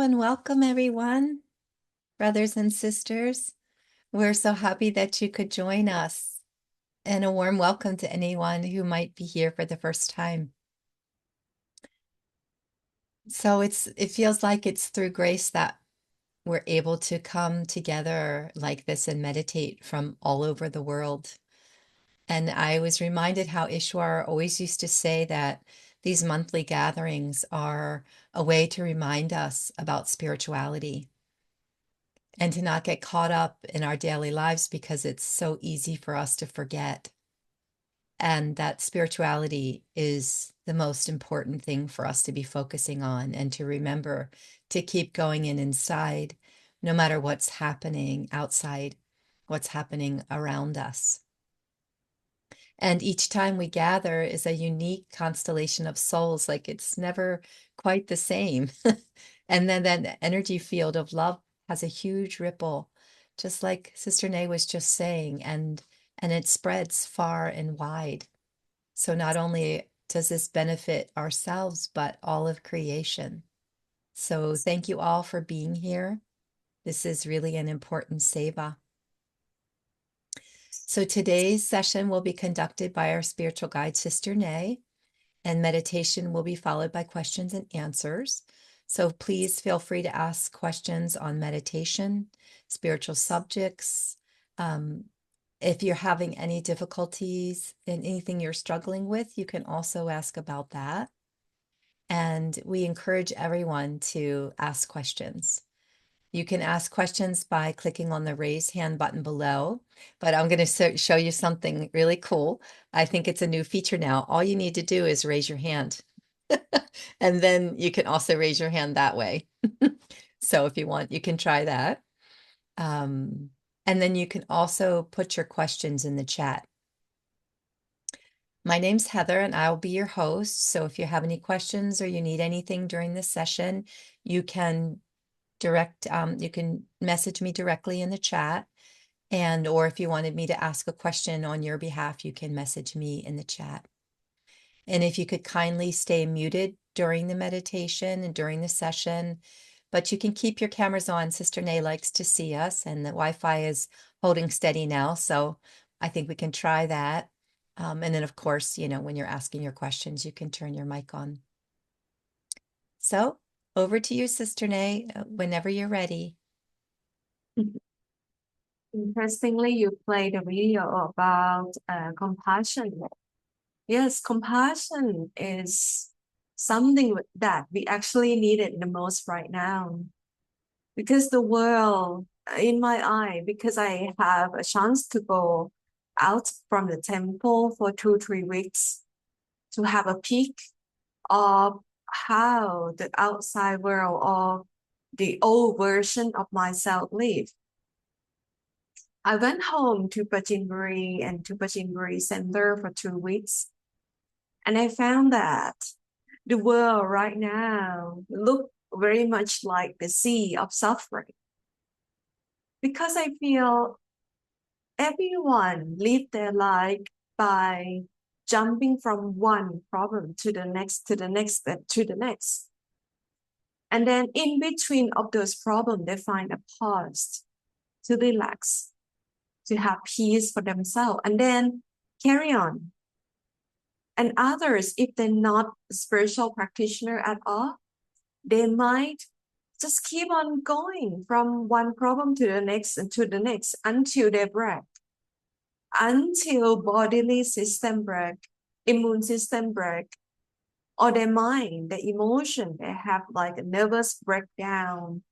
and welcome everyone, brothers and sisters. We're so happy that you could join us, and a warm welcome to anyone who might be here for the first time. So it feels like it's through grace that we're able to come together like this and meditate from all over the world. And I was reminded how Ishwar always used to say that these monthly gatherings are a way to remind us about spirituality and to not get caught up in our daily lives because it's so easy for us to forget. And that spirituality is the most important thing for us to be focusing on and to remember to keep going in inside, no matter what's happening outside, what's happening around us. And each time we gather is a unique constellation of souls, like it's never quite the same. And then that energy field of love has a huge ripple, just like Sister Nay was just saying, and it spreads far and wide. So not only does this benefit ourselves, but all of creation. So thank you all for being here. This is really an important seva. So today's session will be conducted by our spiritual guide, Sister Nay, and meditation will be followed by questions and answers. So please feel free to ask questions on meditation, spiritual subjects. If you're having any difficulties in anything you're struggling with, you can also ask about that. And we encourage everyone to ask questions. You can ask questions by clicking on the raise hand button below, but I'm going to show you something really cool. I think it's a new feature now. All you need to do is raise your hand. And then you can also raise your hand that way. So if you want, you can try that. And then you can also put your questions in the chat. My name's Heather and I'll be your host. So if you have any questions or you need anything during this session, you can you can message me directly in the chat. Or if you wanted me to ask a question on your behalf, you can message me in the chat. And if you could kindly stay muted during the meditation and during the session, but you can keep your cameras on. Sister Nay likes to see us, and the Wi-Fi is holding steady now, so I think we can try that. And then, of course, when you're asking your questions, you can turn your mic on. So over to you, Sister Nay, whenever you're ready. Interestingly, you played a video about compassion. Yes, compassion is something that we actually need it the most right now. Because the world, in my eye, because I have a chance to go out from the temple for 2-3 weeks to have a peek of how the outside world or the old version of myself live. I went home to Pachimbury and to Pachimbury Center for 2 weeks, and I found that the world right now look very much like the sea of suffering. Because I feel everyone live their life by jumping from one problem to the next, to the next, to the next. And then in between of those problems, they find a pause to relax, to have peace for themselves, and then carry on. And others, if they're not a spiritual practitioner at all, they might just keep on going from one problem to the next and to the next until they break, until bodily system break, immune system break, or their mind, their emotion, they have like a nervous breakdown.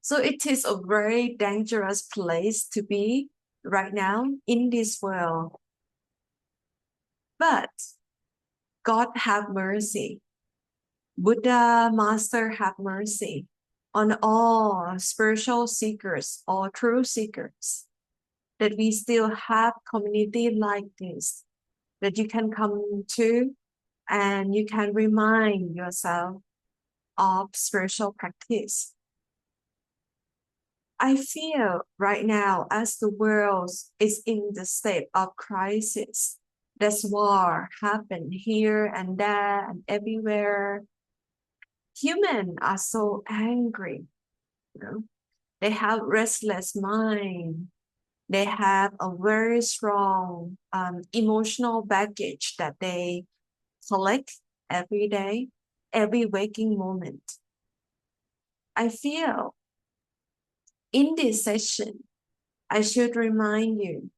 So it is a very dangerous place to be right now in this world. But God have mercy. Buddha Master have mercy on all spiritual seekers, all true seekers, that we still have community like this, that you can come to and you can remind yourself of spiritual practice. I feel right now as the world is in the state of crisis, there's war happen here and there and everywhere. Humans are so angry, you know. They have restless mind. They have a very strong emotional baggage that they collect every day, every waking moment. I feel in this session, I should remind you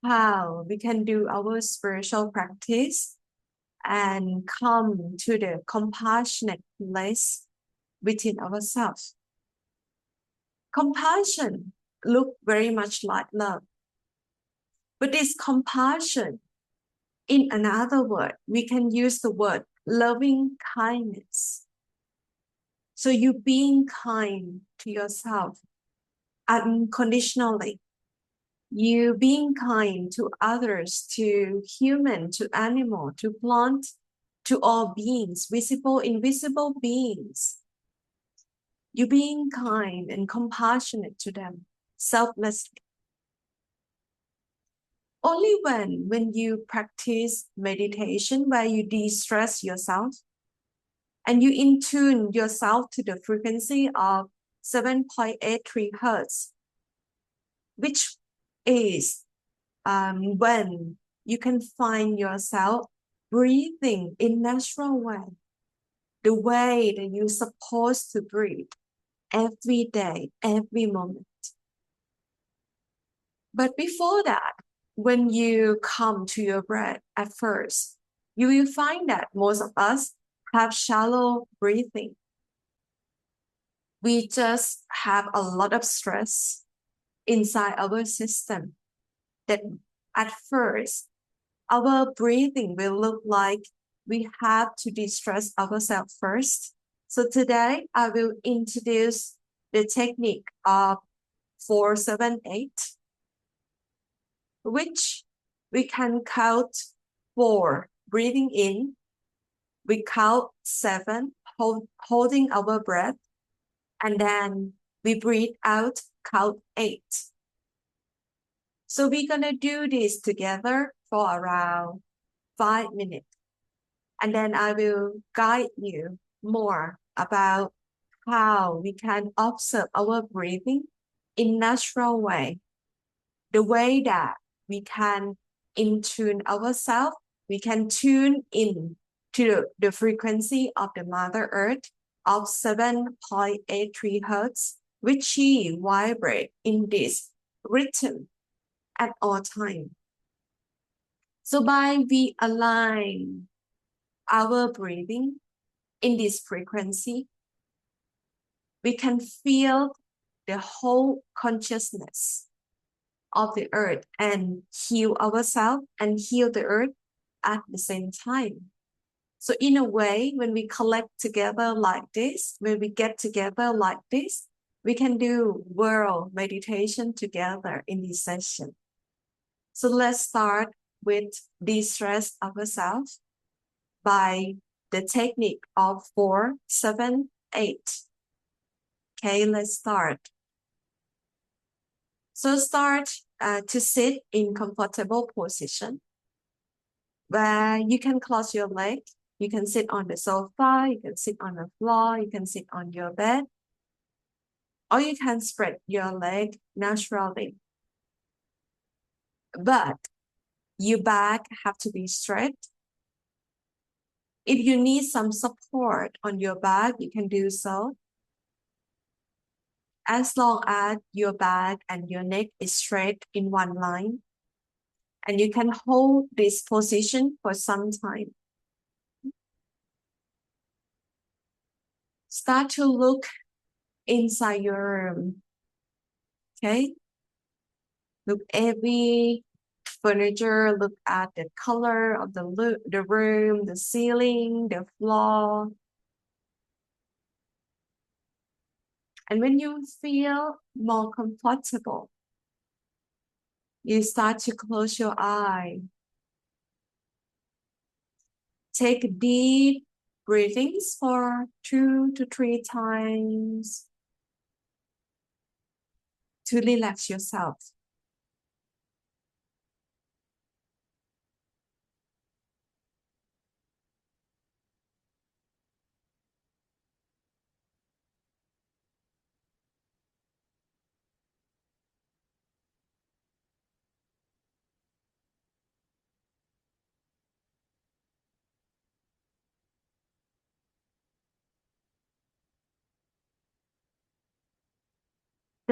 how we can do our spiritual practice and come to the compassionate place within ourselves. Compassion look very much like love, but this compassion, in another word, we can use the word loving kindness. So you being kind to yourself unconditionally, you being kind to others, to human, to animal, to plant, to all beings, visible, invisible beings. You being kind and compassionate to them, selflessly. Only when you practice meditation where you de-stress yourself and you in tune yourself to the frequency of 7.83 hertz, which is when you can find yourself breathing in natural way, the way that you're supposed to breathe every day, every moment. But before that, when you come to your breath at first, you will find that most of us have shallow breathing. We just have a lot of stress inside our system that at first our breathing will look like we have to de-stress ourselves first. So today I will introduce the technique of 478, which we can count 4 breathing in, we count 7 holding our breath, and then we breathe out, count 8. So we're gonna do this together for around 5 minutes. And then I will guide you more about how we can observe our breathing in natural way. The way that we can in tune ourselves, we can tune in to the frequency of the Mother Earth of 7.83 hertz, which she vibrate in this rhythm at all time. So by we align our breathing in this frequency, we can feel the whole consciousness of the earth and heal ourselves and heal the earth at the same time. So in a way, when we collect together like this, when we get together like this, we can do world meditation together in this session. So let's start with de-stress ourselves by the technique of 478. Okay, let's start. So start to sit in comfortable position where you can cross your leg. You can sit on the sofa, you can sit on the floor, you can sit on your bed, or you can spread your leg naturally. But your back have to be straight. If you need some support on your back, you can do so. As long as your back and your neck is straight in one line, and you can hold this position for some time. Start to look inside your room. Okay? Look every furniture, look at the color of the room, the ceiling, the floor. And when you feel more comfortable, you start to close your eye. Take deep breathings for 2 to 3 times to relax yourself.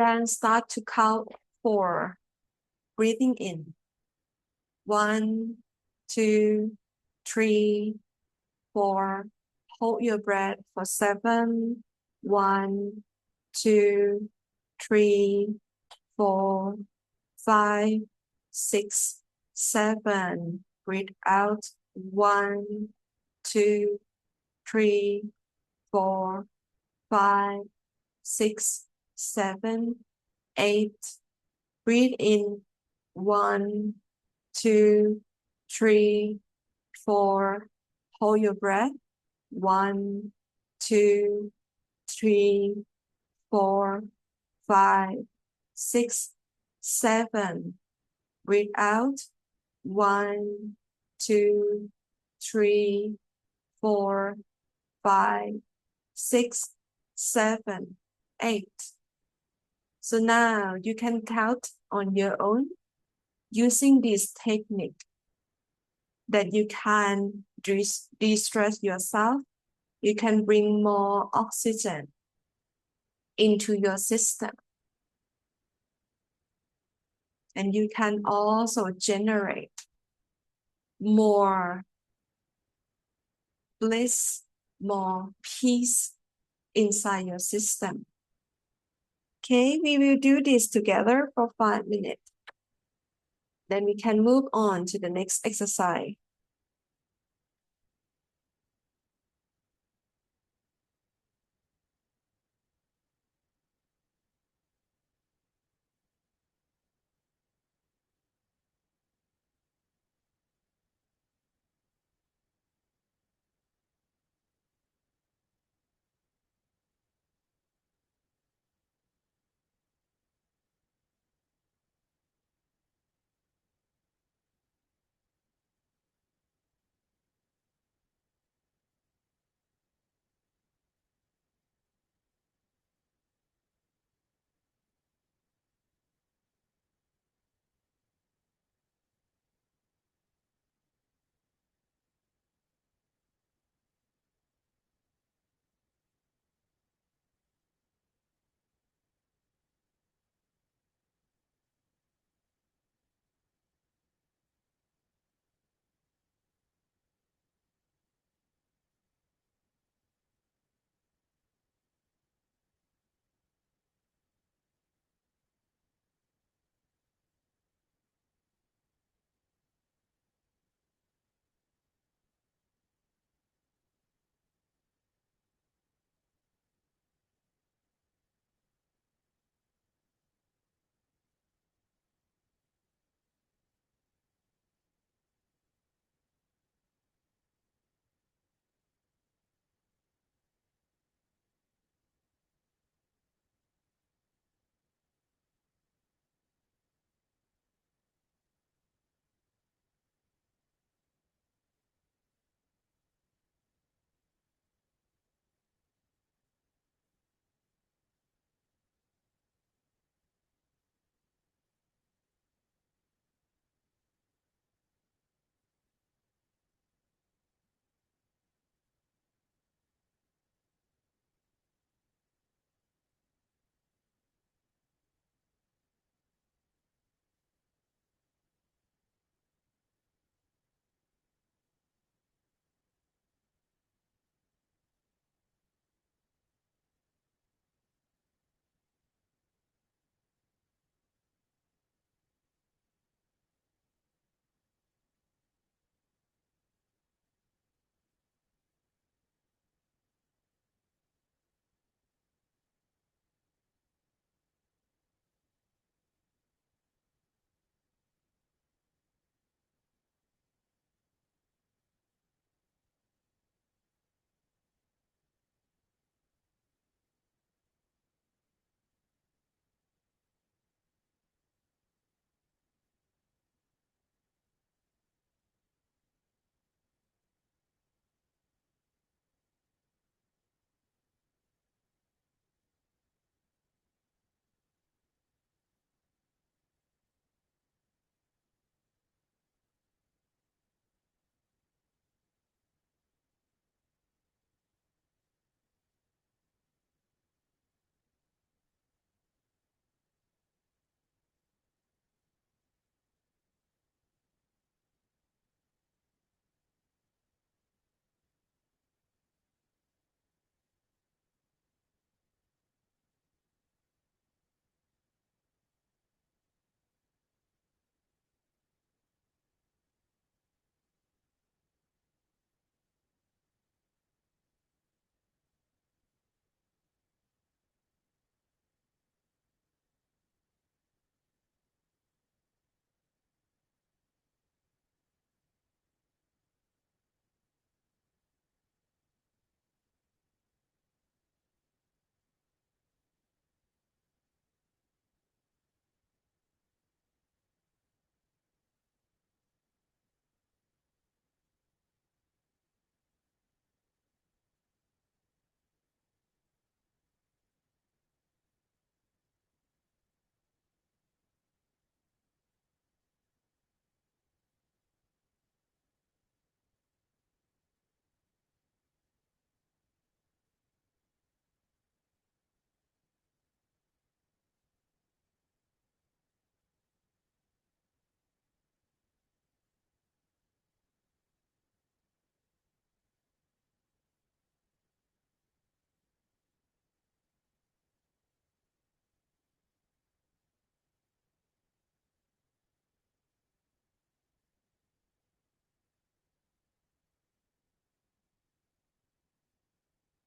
Then start to count 4. Breathing in. 1, 2, 3, 4. Hold your breath for 7. 1, 2, 3, 4, 5, 6, 7. Breathe out. 1, 2, 3, 4, 5, 6, 7, 8. Breathe in. 1, 2, 3, 4. Hold your breath. 1, 2, 3, 4, 5, 6, 7. Breathe out. 1, 2, 3, 4, 5, 6, 7, 8. So now you can count on your own using this technique that you can de-stress yourself. You can bring more oxygen into your system. And you can also generate more bliss, more peace inside your system. Okay, we will do this together for 5 minutes. Then we can move on to the next exercise.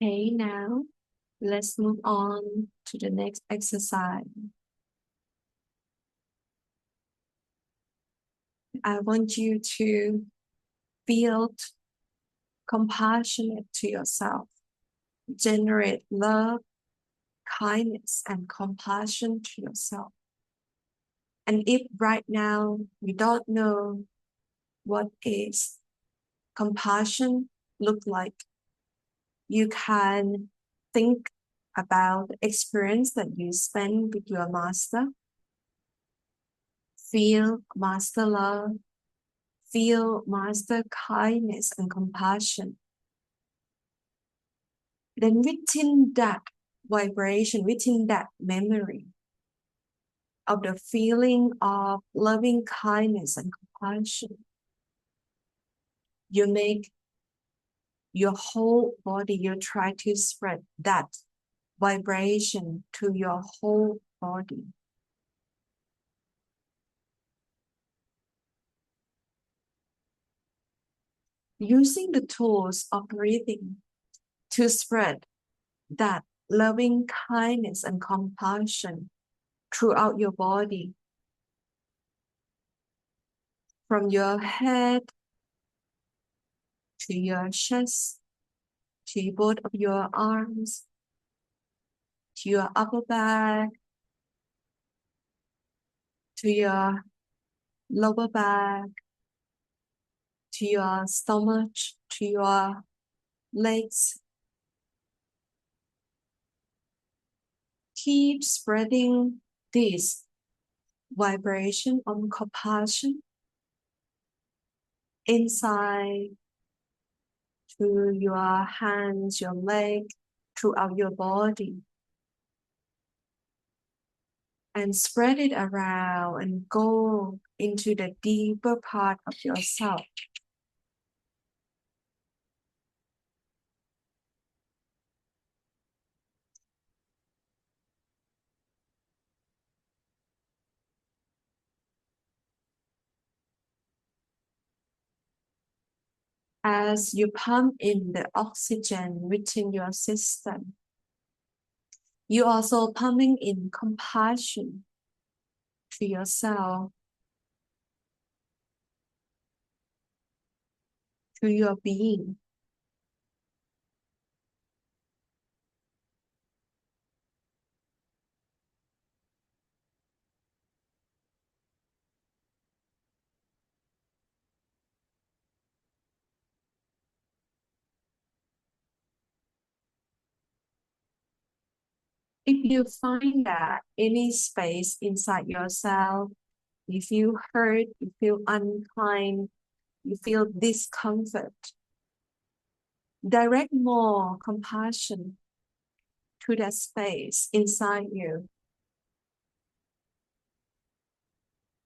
Okay, now let's move on to the next exercise. I want you to feel compassionate to yourself, generate love, kindness, and compassion to yourself. And if right now you don't know what is compassion look like, you can think about the experience that you spend with your master. Feel master love, feel master kindness and compassion. Then within that vibration, within that memory of the feeling of loving kindness and compassion, you make your whole body, you try to spread that vibration to your whole body. Using the tools of breathing to spread that loving kindness and compassion throughout your body, from your head to your chest, to both of your arms, to your upper back, to your lower back, to your stomach, to your legs. Keep spreading this vibration of compassion inside to your hands, your leg, throughout your body. And spread it around and go into the deeper part of yourself. As you pump in the oxygen within your system, you also pumping in compassion to yourself, to your being. If you find that any space inside yourself, you feel hurt, you feel unkind, you feel discomfort, direct more compassion to that space inside you.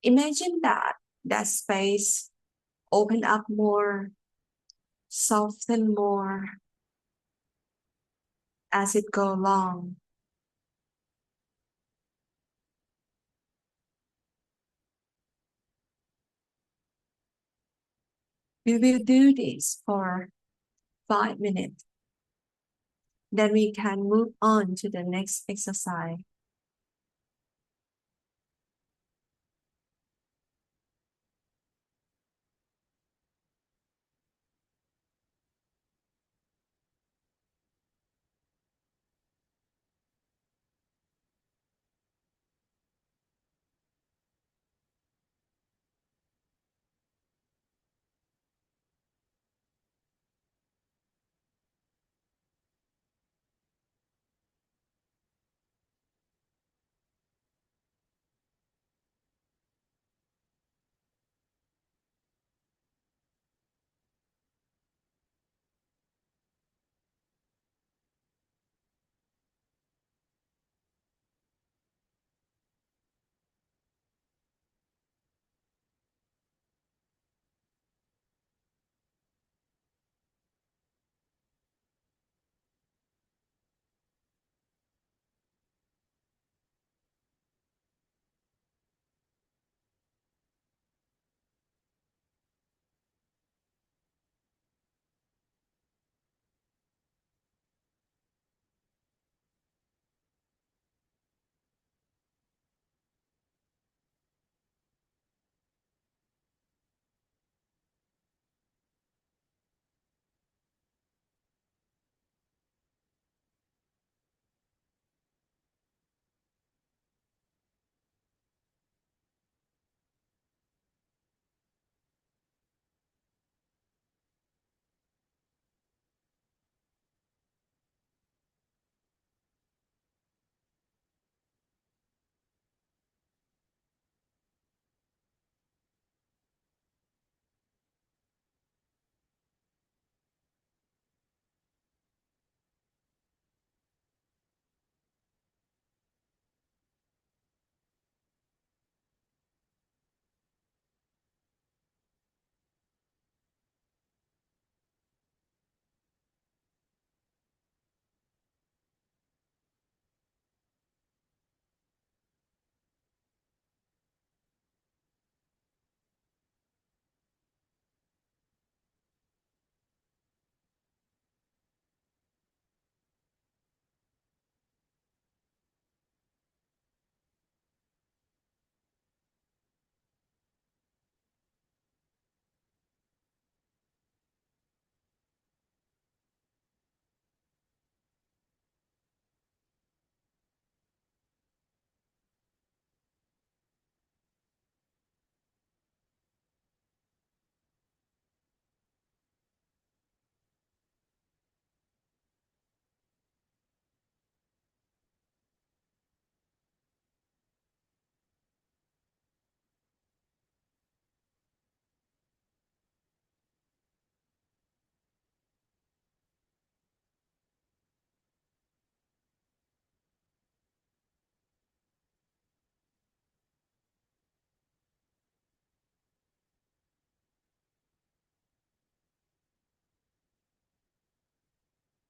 Imagine that space open up more, soften more as it go along. We will do this for 5 minutes. Then we can move on to the next exercise.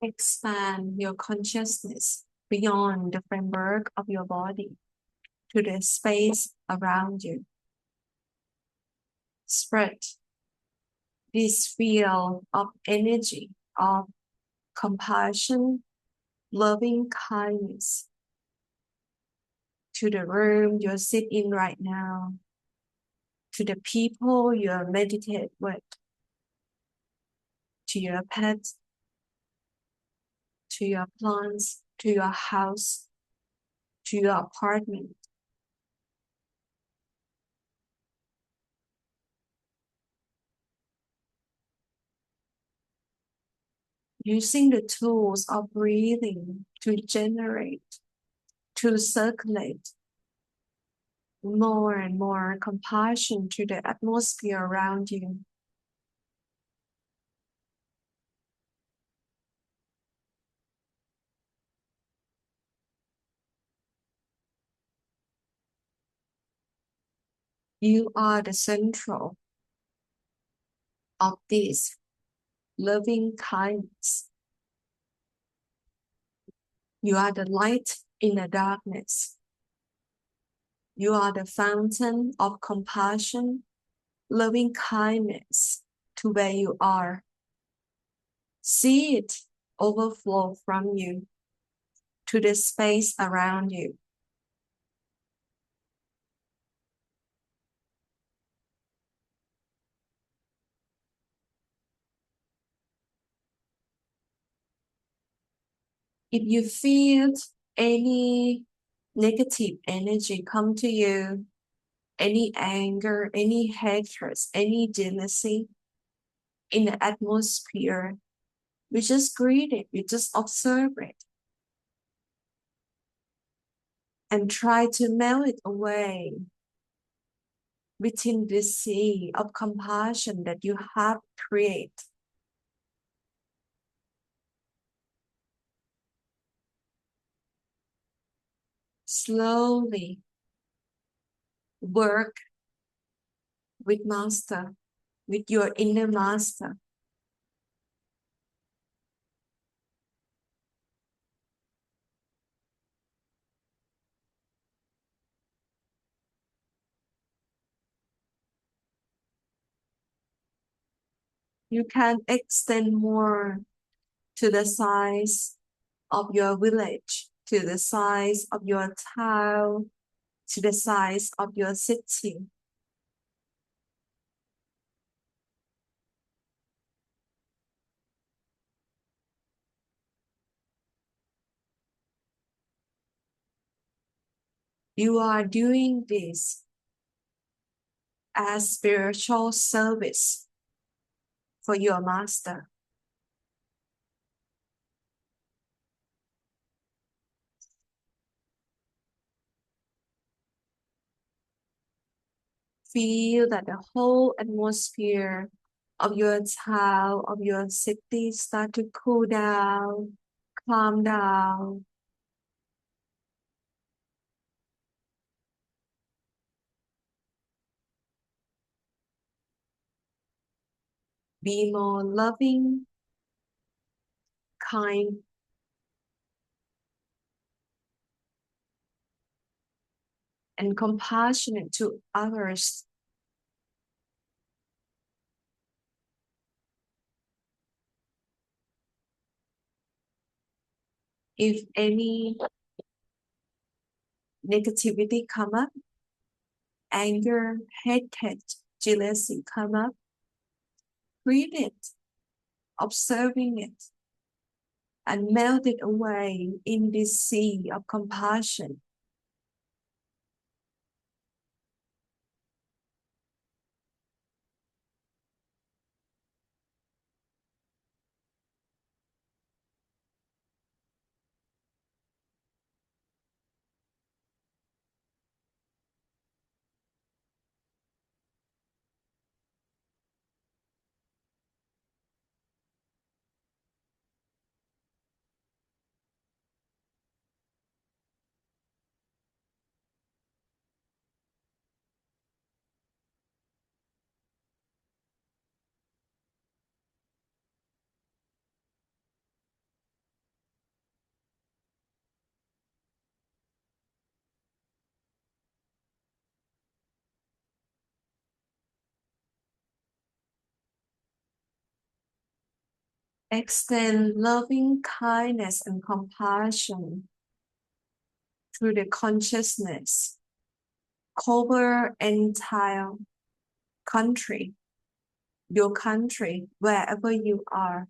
Expand your consciousness beyond the framework of your body to the space around you. Spread this field of energy, of compassion, loving kindness to the room you're sitting in right now, to the people you're meditating with, to your pets, to your plants, to your house, to your apartment. Using the tools of breathing to generate, to circulate more and more compassion to the atmosphere around you. You are the central of this loving kindness. You are the light in the darkness. You are the fountain of compassion, loving kindness to where you are. See it overflow from you to the space around you. If you feel any negative energy come to you, any anger, any hatred, any jealousy in the atmosphere, we just greet it, we just observe it, and try to melt it away within the sea of compassion that you have created. Slowly work with master, with your inner master. You can extend more to the size of your village, to the size of your town, to the size of your city. You are doing this as spiritual service for your master. Feel that the whole atmosphere of your town, of your city start to cool down, calm down. Be more loving, kind, and compassionate to others. If any negativity come up, anger, hatred, jealousy come up, read it, observing it, and melt it away in this sea of compassion. Extend loving kindness and compassion through the consciousness. Cover entire country, your country, wherever you are.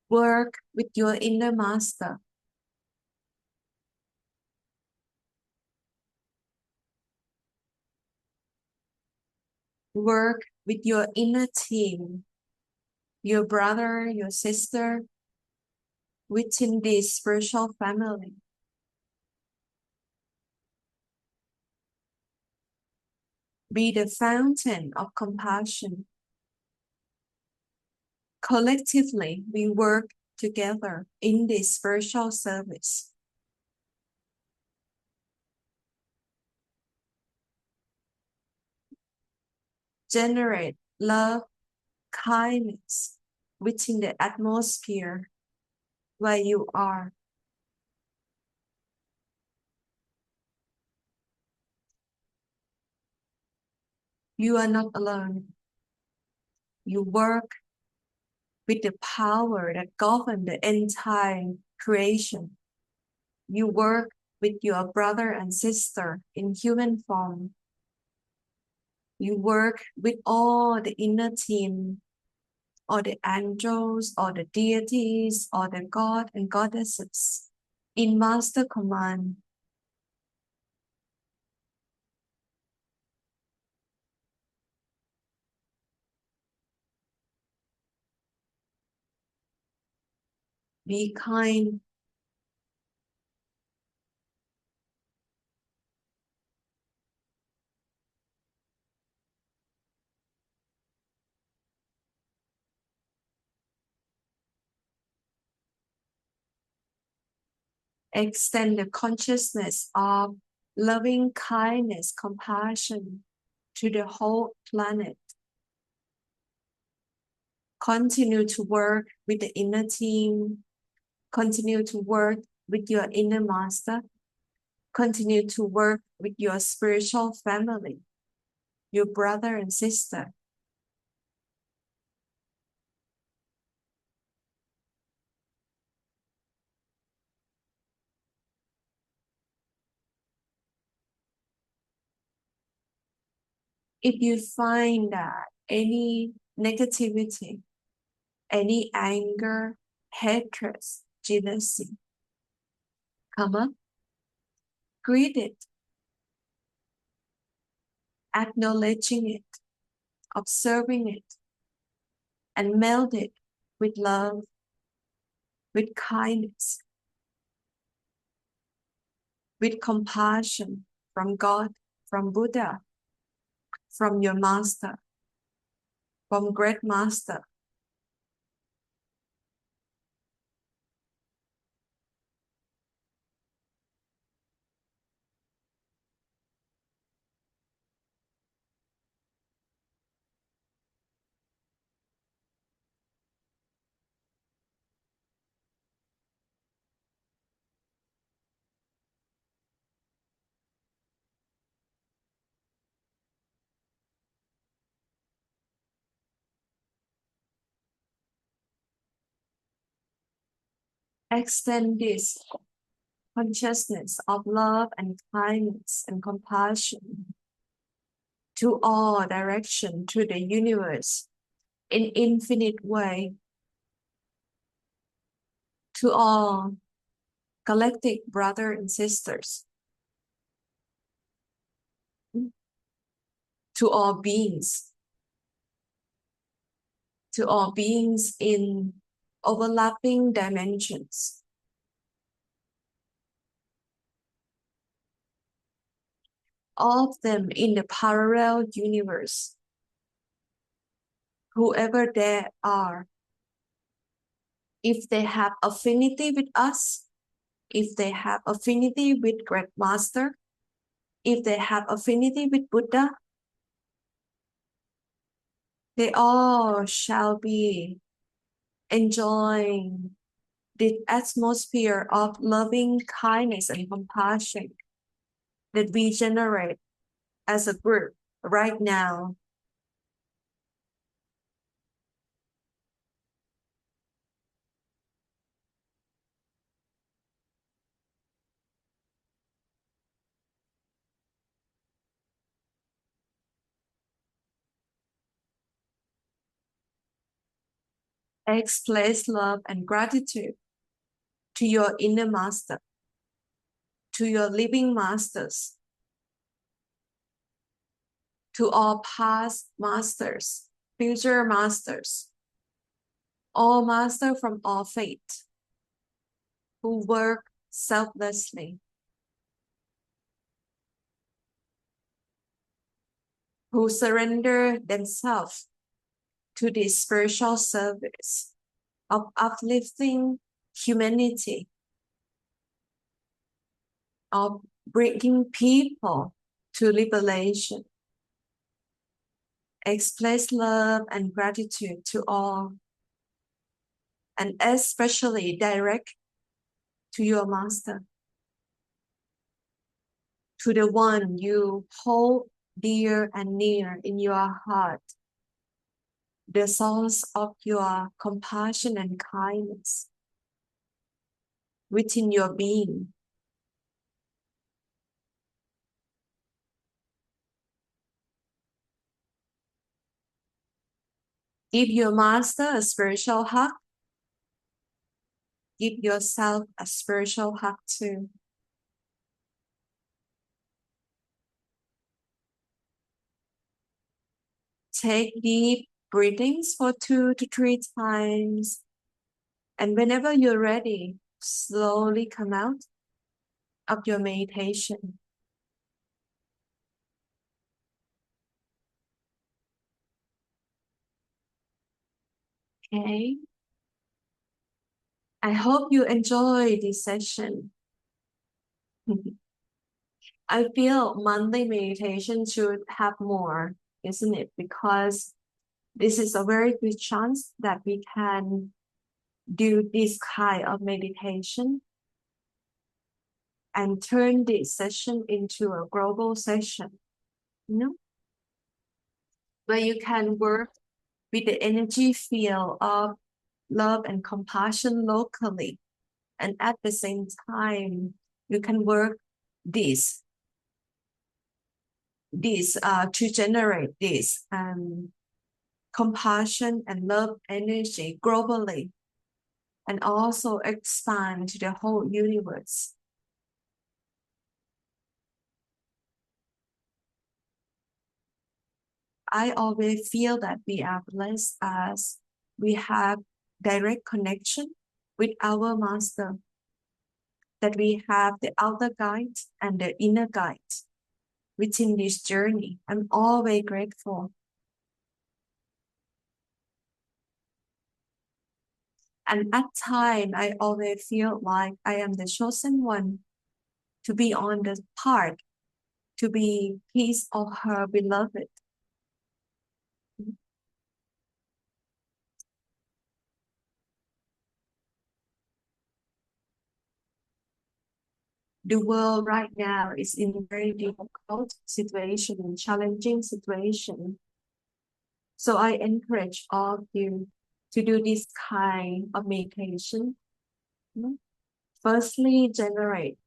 Work with your inner master. Work with your inner team, your brother, your sister, within this spiritual family. Be the fountain of compassion. Collectively, we work together in this spiritual service. Generate love, kindness within the atmosphere where you are. You are not alone. You work with the power that governs the entire creation. You work with your brother and sister in human form. You work with all the inner team, or the angels, or the deities, or the god and goddesses in master command. Be kind. Extend the consciousness of loving kindness, compassion to the whole planet. Continue to work with the inner team. Continue to work with your inner master. Continue to work with your spiritual family, your brother and sister. If you find that any negativity, any anger, hatred, jealousy come up, greet it, acknowledging it, observing it, and meld it with love, with kindness, with compassion from God, from Buddha, from your master, from great master. Extend this consciousness of love and kindness and compassion to all direction, to the universe in infinite way, to all galactic brothers and sisters, to all beings, to all beings in overlapping dimensions, all of them in the parallel universe, whoever they are. If they have affinity with us, if they have affinity with Great Master, if they have affinity with Buddha, they all shall be enjoying the atmosphere of loving kindness and compassion that we generate as a group right now. Express love and gratitude to your inner master, to your living masters, to all past masters, future masters, all masters from all faith who work selflessly, who surrender themselves to the spiritual service of uplifting humanity, of bringing people to liberation. Express love and gratitude to all, and especially direct to your master, to the one you hold dear and near in your heart, the source of your compassion and kindness within your being. Give your master a spiritual hug. Give yourself a spiritual hug too. Take deep breathings for 2 to 3 times. And whenever you're ready, slowly come out of your meditation. Okay. I hope you enjoy this session. I feel monthly meditation should have more, isn't it? Because this is a very good chance that we can do this kind of meditation and turn this session into a global session, you know, where you can work with the energy field of love and compassion locally. And at the same time, you can work this to generate this compassion and love energy globally, and also expand to the whole universe. I always feel that we are blessed as we have direct connection with our master, that we have the outer guide and the inner guide within this journey. I'm always grateful. And at times, I always feel like I am the chosen one to be on the path, to be piece of her beloved. The world right now is in a very difficult situation, challenging situation. So I encourage all of you to do this kind of meditation. Firstly, generate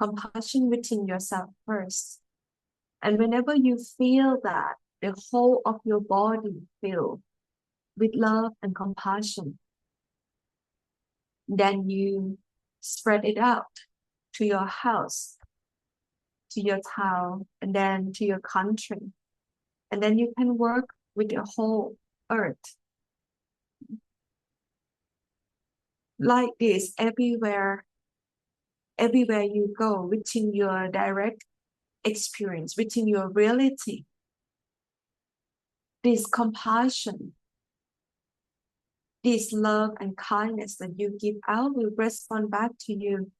compassion within yourself first. And whenever you feel that the whole of your body filled with love and compassion, then you spread it out to your house, to your town, and then to your country. And then you can work with the whole earth. Like this, everywhere you go, within your direct experience, within your reality, this compassion, this love and kindness that you give out will respond back to you,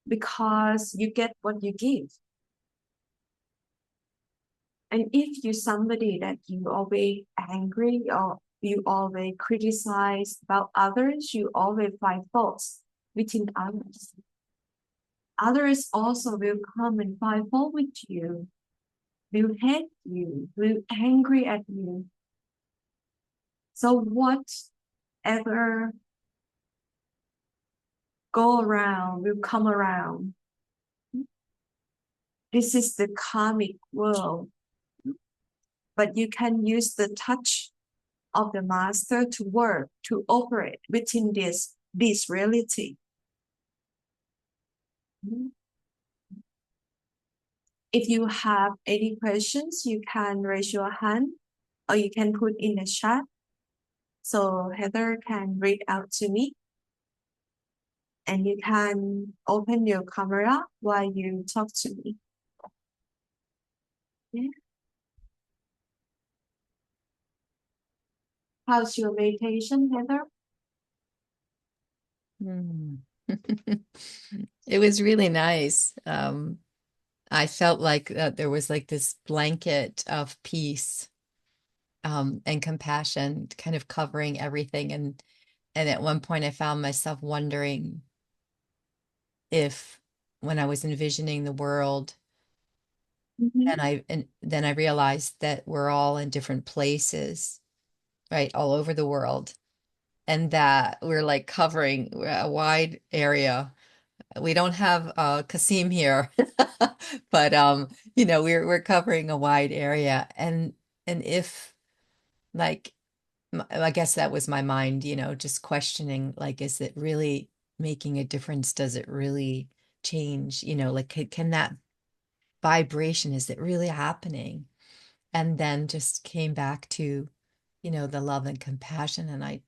because you get what you give. And if you're somebody that you always angry, or you always criticize about others, you always find faults within others also will come and find fault with you. will hate you, will angry at you. So whatever go around will come around. This is the karmic world, but you can use the touch of the master to work, to operate within this reality. If you have any questions, you can raise your hand or you can put in the chat so Heather can read out to me. And you can open your camera while you talk to me. Yeah. How's your meditation, Heather? It was really nice. I felt like there was like this blanket of peace and compassion kind of covering everything. And at one point I found myself wondering if when I was envisioning the world, and then I realized that we're all in different places, right, all over the world, and that we're like covering a wide area. We don't have Kasim here, but we're covering a wide area, and if like I guess that was my mind, just questioning, like, is it really making a difference? Does it really change? Like, can that vibration, is it really happening? And then just came back to, the love and compassion, and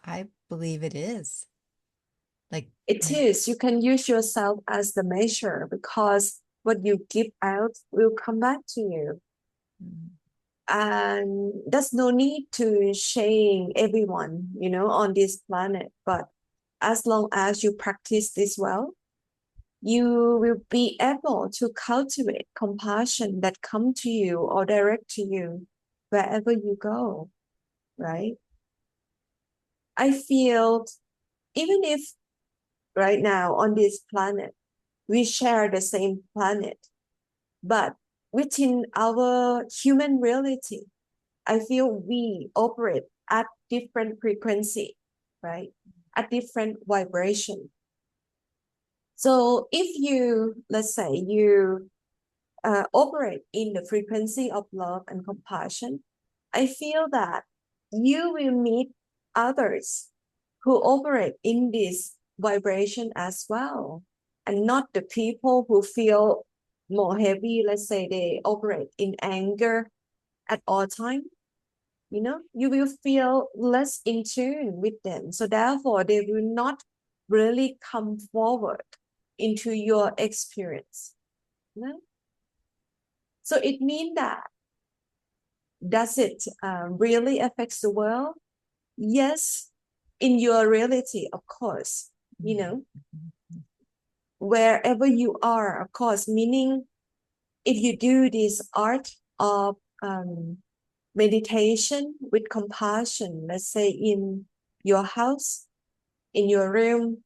I believe it is. Like, It is. You can use yourself as the measure because what you give out will come back to you. mm, And there's no need to shame everyone, on this planet. But as long as you practice this well, you will be able to cultivate compassion that come to you or direct to you wherever you go, right? I feel even if right now on this planet we share the same planet, but within our human reality, I feel we operate at different frequency, right? At different vibration. So if you, let's say you operate in the frequency of love and compassion, I feel that you will meet others who operate in this vibration as well, and not the people who feel more heavy. Let's say they operate in anger at all time. You will feel less in tune with them. So therefore, they will not really come forward into your experience. So it means that does it really affects the world? Yes, in your reality, of course, wherever you are, of course, meaning if you do this art of meditation with compassion, let's say in your house, in your room,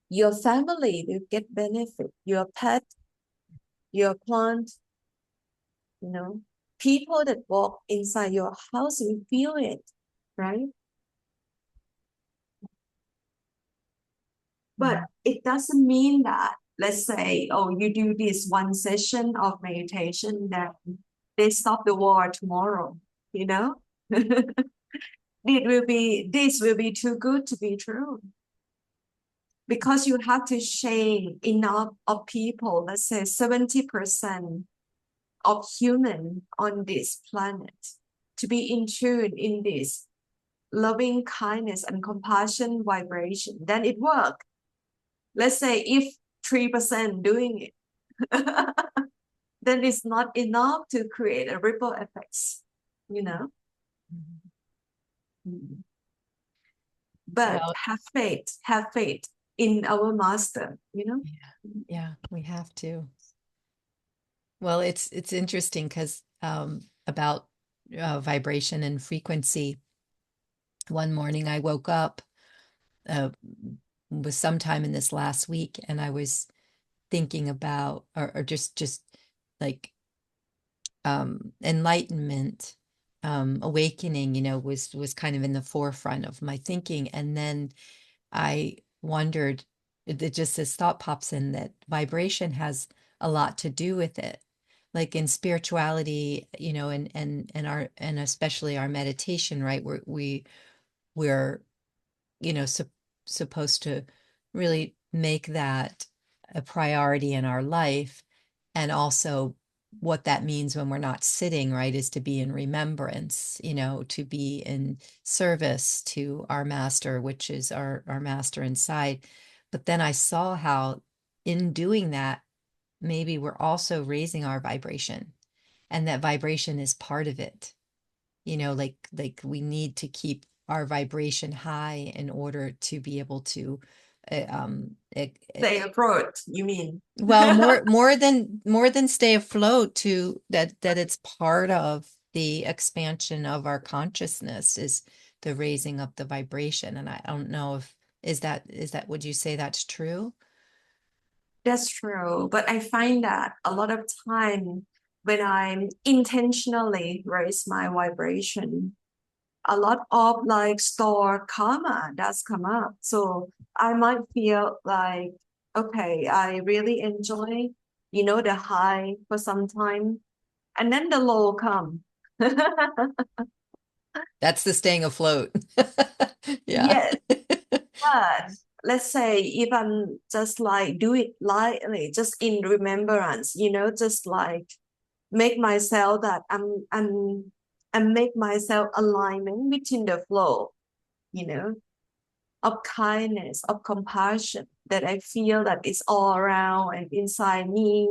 your family will get benefit, your pet, your plant, people that walk inside your house will feel it, right? But it doesn't mean that, let's say, oh, you do this one session of meditation, that they stop the war tomorrow, you know? This will be too good to be true. Because you have to shame enough of people, let's say 70% of human on this planet, to be in tune in this loving kindness and compassion vibration, then it works. Let's say if 3% doing it, then it's not enough to create a ripple effects, you know. But well, have faith in our master, yeah, we have to. Well, it's interesting because about vibration and frequency. One morning I woke up, was sometime in this last week, and I was thinking about, or just like enlightenment, awakening, was kind of in the forefront of my thinking. And then I wondered, just this thought pops in that vibration has a lot to do with it. Like in spirituality, and especially our meditation, right? We're supposed to really make that a priority in our life. And also what that means when we're not sitting, right, is to be in remembrance, to be in service to our master, which is our master inside. But then I saw how in doing that, maybe we're also raising our vibration, and that vibration is part of it. Like we need to keep our vibration high in order to be able to Stay afloat, you mean? well, more than stay afloat, to that it's part of the expansion of our consciousness, is the raising up the vibration. And I don't know if is that would you say that's true? That's true. But I find that a lot of time when I'm intentionally raise my vibration, a lot of like stored karma does come up. So I might feel like, okay, I really enjoy, the high for some time, and then the low come. That's the staying afloat. Yeah. Yes, but let's say if I'm just like do it lightly, just in remembrance, just like make myself that and make myself alignment within the flow, you know, of kindness, of compassion that I feel that is all around and inside me,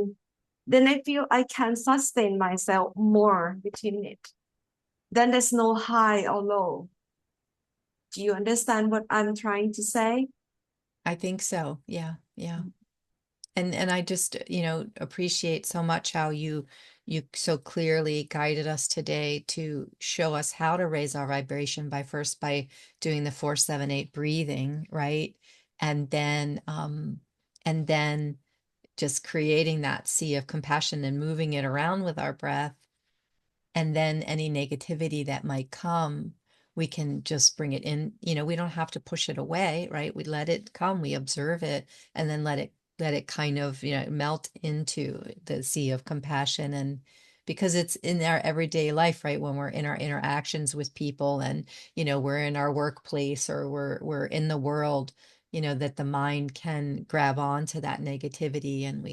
then I feel I can sustain myself more within it. Then there's no high or low. Do you understand what I'm trying to say? I think so. Yeah. Yeah. And I just, appreciate so much how you so clearly guided us today to show us how to raise our vibration by doing the 4-7-8 breathing, right? And then just creating that sea of compassion and moving it around with our breath. And then any negativity that might come, we can just bring it in. We don't have to push it away, right? We let it come, we observe it, and then let it kind of, melt into the sea of compassion. And because it's in our everyday life, right? When we're in our interactions with people, and we're in our workplace, or we're in the world, that the mind can grab on to that negativity. And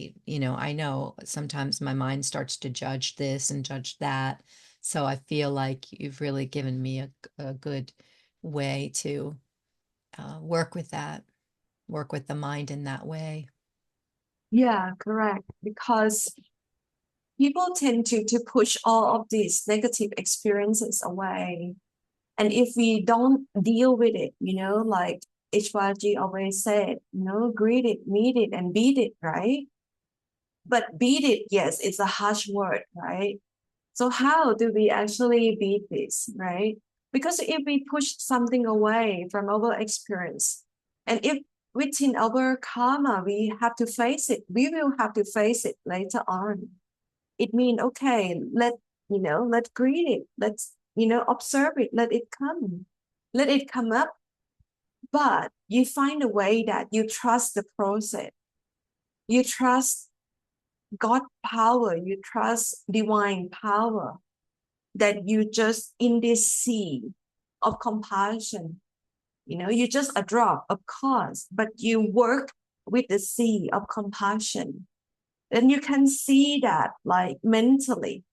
I know sometimes my mind starts to judge this and judge that. So I feel like you've really given me a good way to work with that, work with the mind in that way. Yeah, correct. Because people tend to push all of these negative experiences away. And if we don't deal with it, like HYG always said, greet it, meet it, and beat it, right? But beat it, yes, it's a harsh word, right? So how do we actually beat this, right? Because if we push something away from our experience, and if within our karma we have to face it, we will have to face it later on. It means, okay, let's greet it, let's observe it, let it come up. But you find a way that you trust the process, you trust God power, you trust divine power, that you just in this sea of compassion, you just a drop, of course, but you work with the sea of compassion. Then you can see that, like mentally,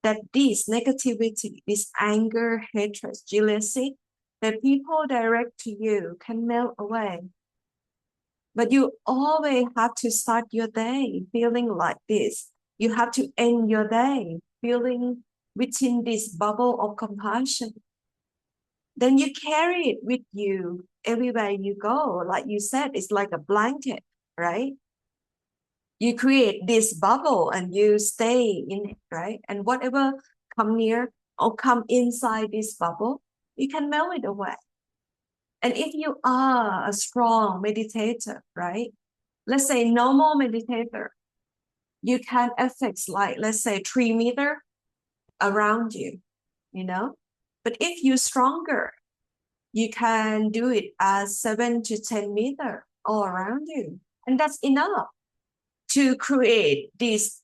that this negativity, this anger, hatred, jealousy that people direct to you can melt away. But you always have to start your day feeling like this. You have to end your day feeling within this bubble of compassion. Then you carry it with you everywhere you go. Like you said, it's like a blanket, right? You create this bubble and you stay in it, right? And whatever come near or come inside this bubble, you can melt it away. And if you are a strong meditator, right? Let's say normal meditator, you can affect like, let's say 3 meter, around you, you know. But if you're stronger, you can do it as 7 to 10 meters all around you. And that's enough to create this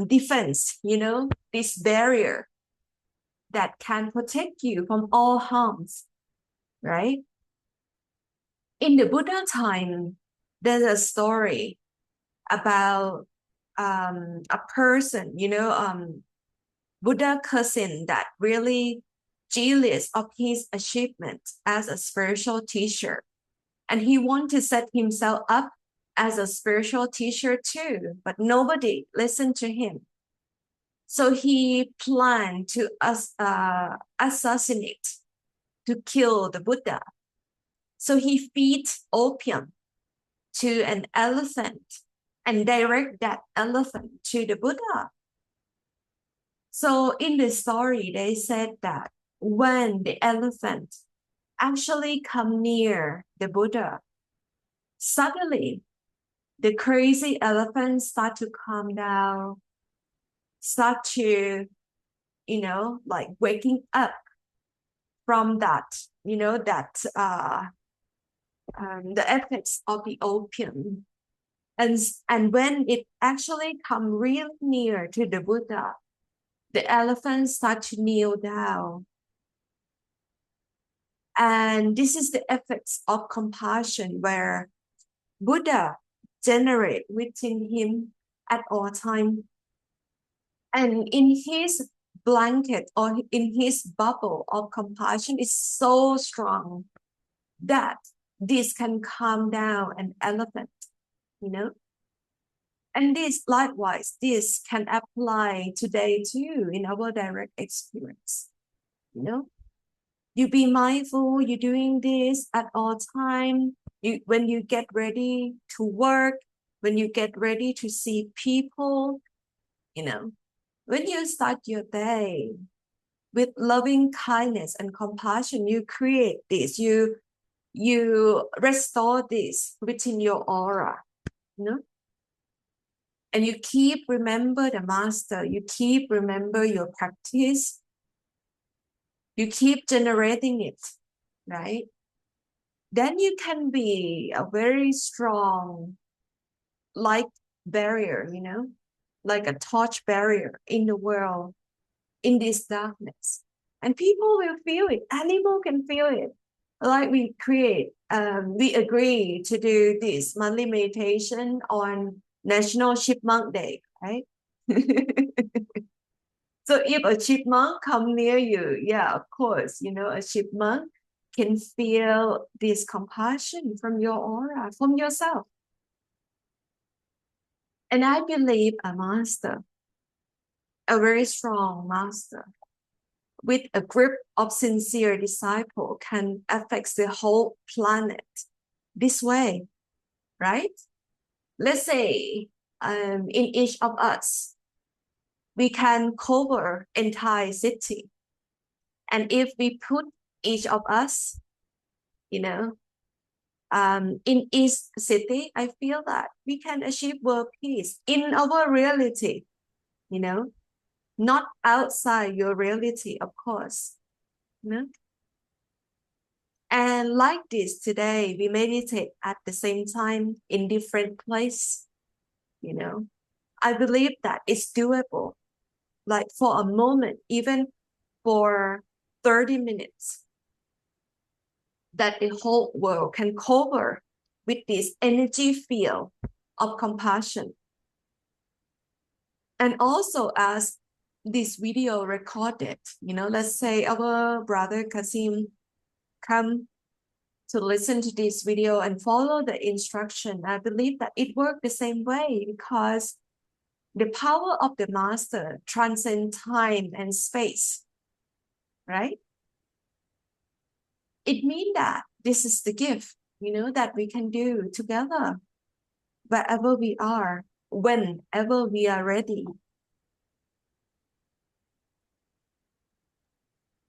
defense, you know, this barrier that can protect you from all harms, right? In the Buddha time, there's a story about a person, you know, Buddha cousin that really jealous of his achievement as a spiritual teacher. And he wanted to set himself up as a spiritual teacher too, but nobody listened to him. So he planned to assassinate, to kill the Buddha. So he feed opium to an elephant and direct that elephant to the Buddha. So in the story, they said that when the elephant actually come near the Buddha, suddenly the crazy elephant start to calm down, start to, you know, like waking up from that, you know, that the effects of the opium. And when it actually come real near to the Buddha, the elephant start to kneel down. And this is the effects of compassion where Buddha generate within him at all time. And in his blanket or in his bubble of compassion is so strong that this can calm down an elephant, you know. And this likewise, this can apply today too in our direct experience, you know. You be mindful, you're doing this at all time. When you get ready to work, when you get ready to see people, you know, when you start your day with loving kindness and compassion, you create this, you restore this within your aura, you know. And you keep remember the master, you keep remember your practice, you keep generating it, right? Then you can be a very strong light barrier, you know, like a torch barrier in the world, in this darkness. And people will feel it, animal can feel it. Like we we agree to do this monthly meditation on National Chipmunk Day, right? So if a chipmunk come near you, yeah, of course, you know, a chipmunk can feel this compassion from your aura, from yourself. And I believe a master, a very strong master, with a group of sincere disciples can affect the whole planet this way, right? Let's say in each of us, we can cover entire city. And if we put each of us, you know, in each city, I feel that we can achieve world peace in our reality, you know, not outside your reality, of course. You know? And like this today, we meditate at the same time in different place, you know. I believe that it's doable. Like for a moment, even for 30 minutes, that the whole world can cover with this energy field of compassion. And also as this video recorded, you know, let's say our brother Kasim come to listen to this video and follow the instruction. I believe that it worked the same way because the power of the master transcends time and space, right? It means that this is the gift, you know, that we can do together wherever we are, whenever we are ready.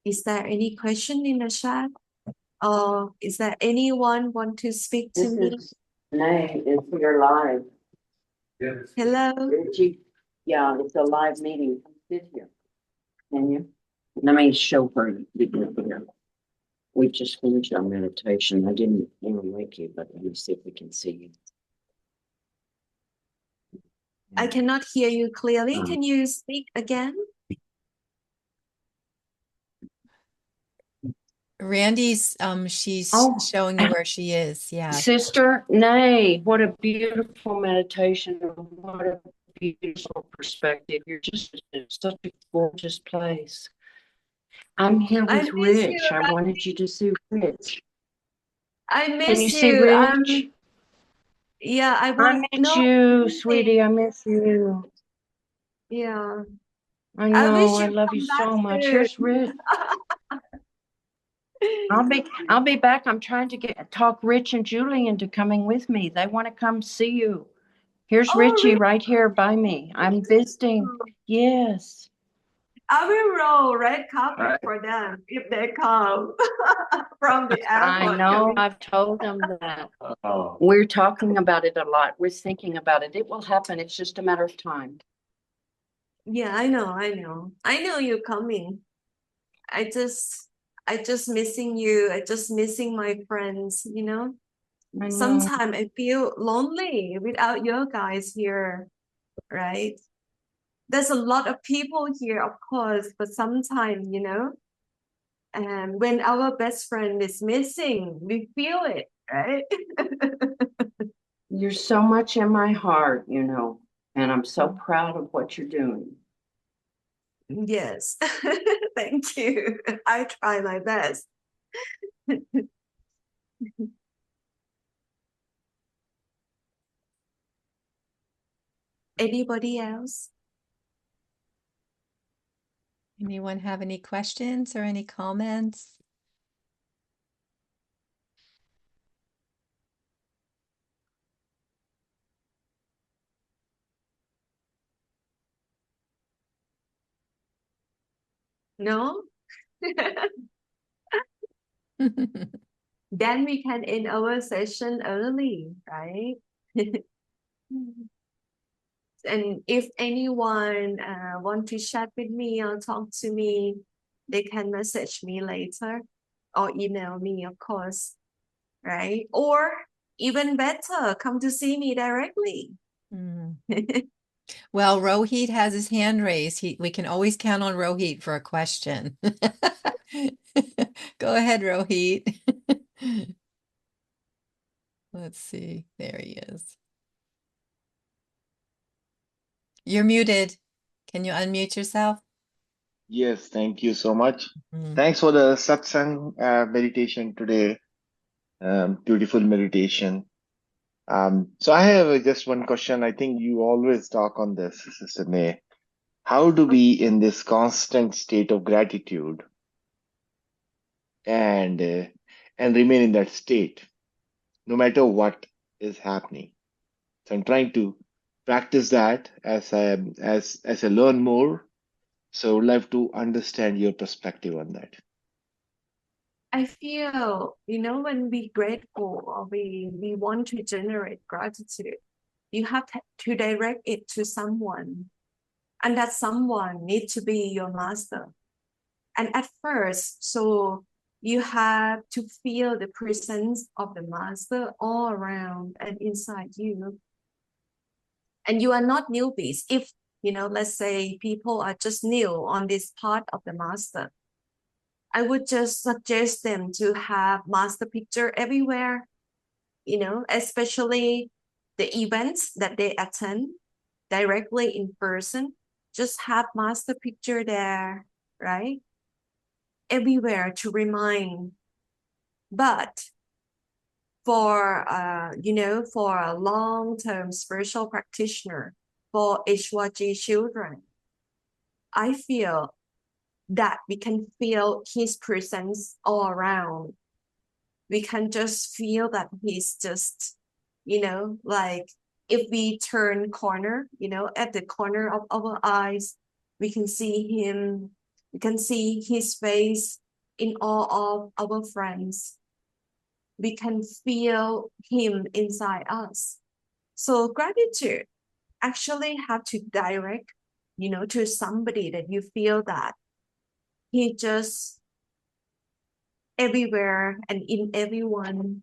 Is there any question in the chat? Or is there anyone want to speak to me? Nay, it's your live. Hello. Richie, yeah, it's a live meeting. Come sit here. Can you? Let me show her. We just finished our meditation. I didn't want to wake you, but let me see if we can see you. I cannot hear you clearly. Um, Can you speak again? Randy's she's Oh. showing you where she is. Yeah. Sister, nay, what a beautiful meditation. What a beautiful perspective. You're just in such a gorgeous place. I'm here I with miss you. Rich. I wanted you to see Rich. I Can miss you see you. Rich? Yeah, I I want miss you, sweetie. I miss you. Yeah. I I know. wish I you love you come back so much. soon. Here's Rich. I'll be back. I'm trying to talk Rich and Julie into coming with me. They want to come see you. Here's Oh, Richie really? right here by me. I'm visiting. Yes. I will roll red carpet for them if they come from the I airport. know. I've told them that. We're talking about it a lot. We're thinking about it. It will happen. It's just a matter of time. Yeah, I know. I know you're coming. I just missing you. I just missing my friends, you know? I know. Sometimes I feel lonely without you guys here, right? There's a lot of people here, of course, but sometimes, you know, and when our best friend is missing, we feel it, right? You're so much in my heart, you know, and I'm so proud of what you're doing. Yes. Thank you. I try my best. Anybody else? Anyone have any questions or any comments? No? Then we can end our session early, right? And if anyone want to chat with me or talk to me, they can message me later or email me, of course, right? Or even better, come to see me directly. Mm. Well, Rohit has his hand raised. We can always count on Rohit for a question. Go ahead, Rohit. Let's see. There he is. You're muted. Can you unmute yourself? Yes, thank you so much. Mm. Thanks for the satsang meditation today. Beautiful meditation. So I have just one question. I think you always talk on this, Sister Nay. How to be in this constant state of gratitude and remain in that state, no matter what is happening. So I'm trying to practice that as I learn more. So I would like to understand your perspective on that. I feel, you know, when we grateful or we want to generate gratitude, you have to direct it to someone. And that someone needs to be your master. And at first, so you have to feel the presence of the master all around and inside you. And you are not newbies. If, you know, let's say people are just new on this part of the master, I would just suggest them to have master picture everywhere, you know, especially the events that they attend directly in person. Just have master picture there, right? Everywhere to remind. But for you know, for a long-term spiritual practitioner, for HYG children, I feel that we can feel his presence all around. We can just feel that he's just, you know, like if we turn corner, you know, at the corner of our eyes, we can see him, we can see his face in all of our friends. We can feel him inside us. So gratitude actually have to direct, you know, to somebody that you feel that he just everywhere and in everyone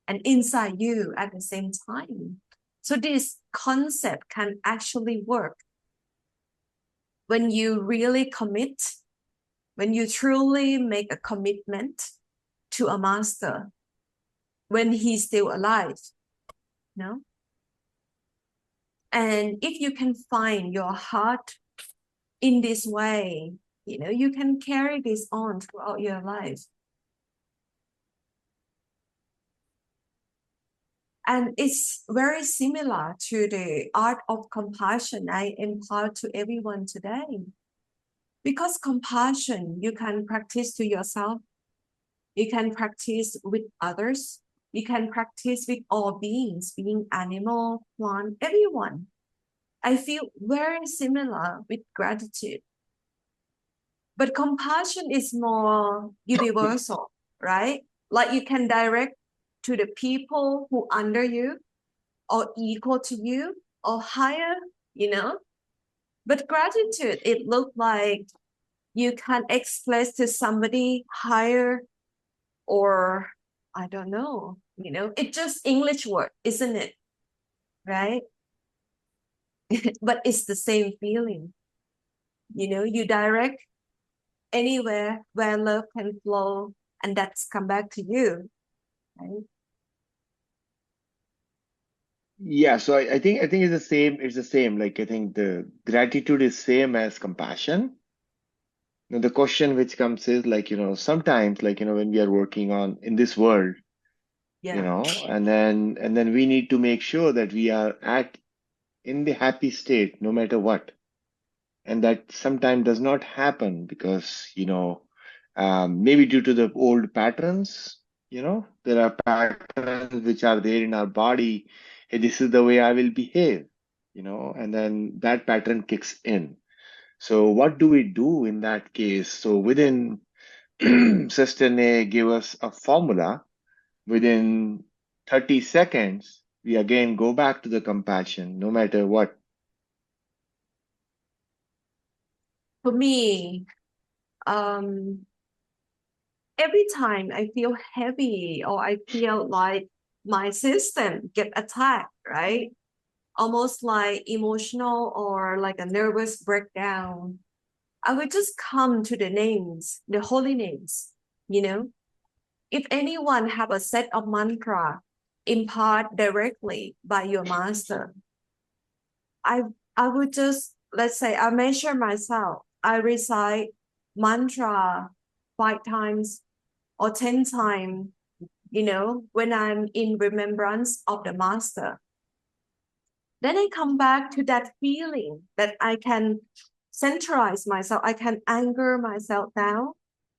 and inside you at the same time. So this concept can actually work when you really commit, when you truly make a commitment to a master, when he's still alive, you know? And if you can find your heart in this way, you know, you can carry this on throughout your life. And it's very similar to the art of compassion I impart to everyone today. Because compassion, you can practice to yourself, you can practice with others, you can practice with all beings, being animal, plant, everyone. I feel very similar with gratitude. But compassion is more universal, right? Like you can direct to the people who under you or equal to you or higher, you know? But gratitude, it looks like you can express to somebody higher or I don't know, you know, it's just English word, isn't it? Right? But it's the same feeling. You know, you direct anywhere where love can flow and that's come back to you, right? Yeah, so I think it's the same. Like I think the gratitude is same as compassion. Now the question which comes is like, sometimes like, when we are working on in this world, Yeah. and then we need to make sure that we are in the happy state no matter what. And that sometimes does not happen because, maybe due to the old patterns, there are patterns which are there in our body. Hey, this is the way I will behave, and then that pattern kicks in. So what do we do in that case? So within Sister Nay gave us a formula. Within 30 seconds, we again go back to the compassion, no matter what. For me, every time I feel heavy or I feel like my system get attacked, right? Almost like emotional or like a nervous breakdown, I would just come to the names, the holy names, you know? If anyone have a set of mantra imparted directly by your master, I I would just, let's say I measure myself. I recite mantra 5 times or 10 times, you know, when I'm in remembrance of the master. Then I come back to that feeling that I can centralize myself, I can anchor myself down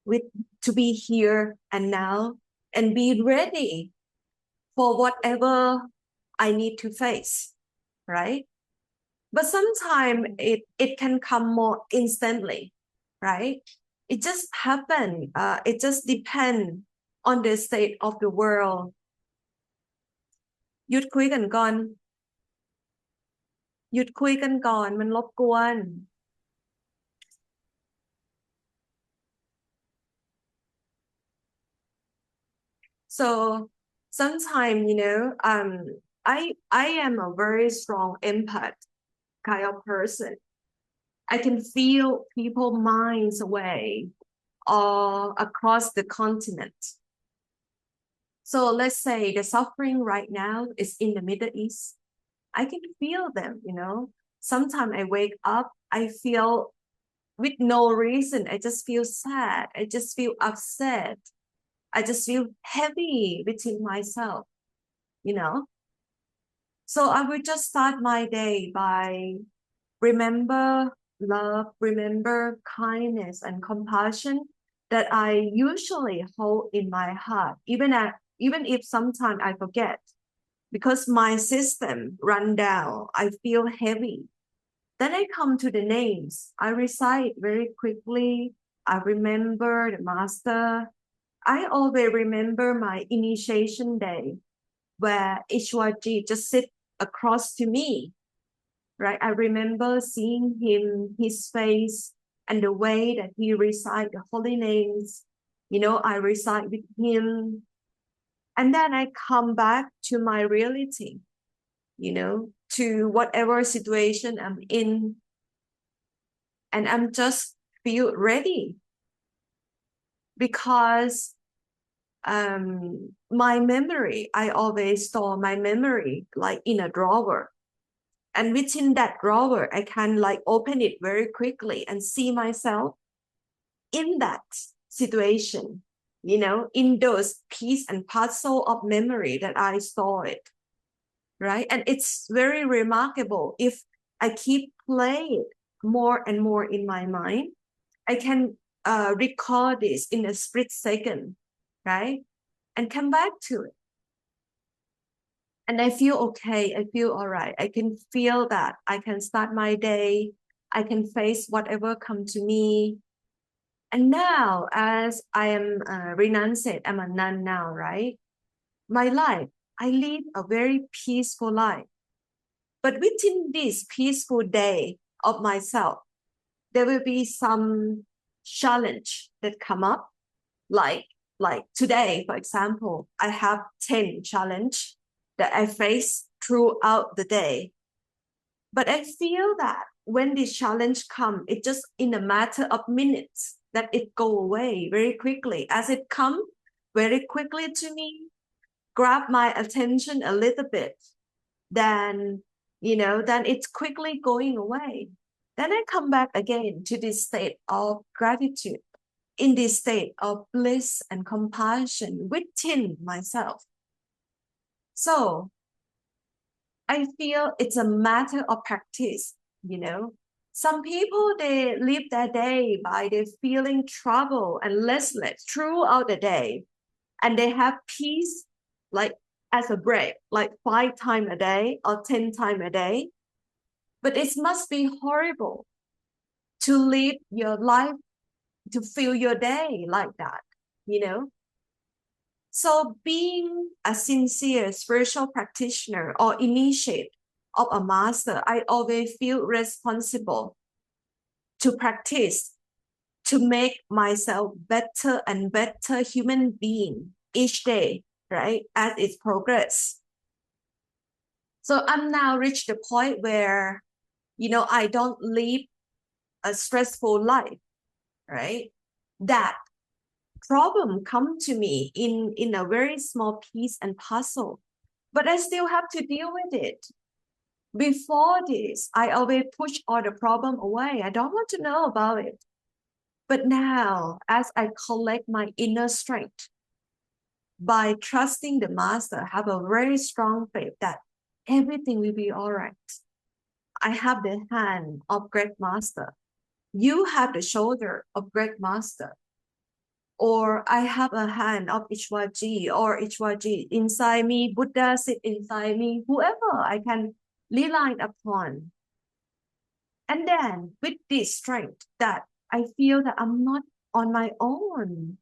with to be here and now and be ready for whatever I need to face, right? But sometimes it can come more instantly, right? It just happen. It just depend on the state of the world. หยุดคุยกันก่อน หยุดคุยกันก่อนมันรบกวน So sometimes, you know, I am a very strong empath kind of person. I can feel people's minds away all across the continent. So let's say the suffering right now is in the Middle East. I can feel them, you know. Sometimes I wake up, I feel with no reason, I just feel sad. I just feel upset. I just feel heavy within myself, you know. So I will just start my day by remember love, remember kindness and compassion that I usually hold in my heart, even if sometimes I forget, because my system run down, I feel heavy. Then I come to the names. I recite very quickly. I remember the master. I always remember my initiation day where Ishwarji just sit across to me, right? I remember seeing him, his face, and the way that he recite the holy names, I recite with him. And then I come back to my reality, to whatever situation I'm in. And I'm just feel ready because my memory, I always store my memory like in a drawer. And within that drawer, I can like open it very quickly and see myself in that situation, in those piece and puzzle of memory that I stored, right? And it's very remarkable. If I keep playing more and more in my mind, I can record this in a split second, right? And come back to it. And I feel okay. I feel all right. I can feel that I can start my day. I can face whatever comes to me. And now, as I am renunciate, I'm a nun now, right? My life, I live a very peaceful life. But within this peaceful day of myself, there will be some challenge that come up. Like today, for example, I have 10 challenge that I face throughout the day. But I feel that when this challenge come, it just in a matter of minutes that it go away very quickly. As it come very quickly to me, grab my attention a little bit, then it's quickly going away. Then I come back again to this state of gratitude, in this state of bliss and compassion within myself. So I feel it's a matter of practice, Some people, they live their day by they feeling trouble and restless throughout the day. And they have peace like as a break, like 5 times a day or 10 times a day. But it must be horrible to live your life, to feel your day like that, So being a sincere spiritual practitioner or initiate of a master, I always feel responsible to practice, to make myself better and better human being each day, right? As it progress. So I'm now reached the point where, I don't live a stressful life, right? That problem come to me in a very small piece and puzzle, but I still have to deal with it. Before this, I always push all the problem away. I don't want to know about it. But now, as I collect my inner strength, by trusting the master, have a very strong faith that everything will be all right. I have the hand of great master. You have the shoulder of great master. Or I have a hand of Ishwarji or Ishwarji inside me, Buddha sit inside me, whoever I can rely upon. And then with this strength that I feel that I'm not on my own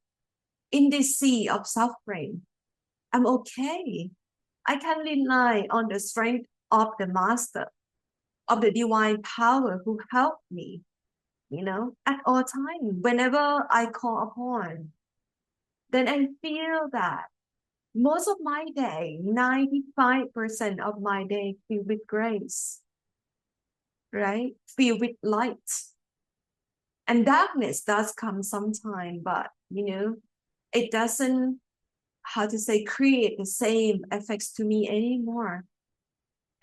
in this sea of suffering, I'm okay. I can rely on the strength of the master, of the divine power who helped me, at all times, whenever I call upon. Then I feel that most of my day, 95% of my day filled with grace, right? Filled with light. And darkness does come sometime, but, it doesn't, create the same effects to me anymore.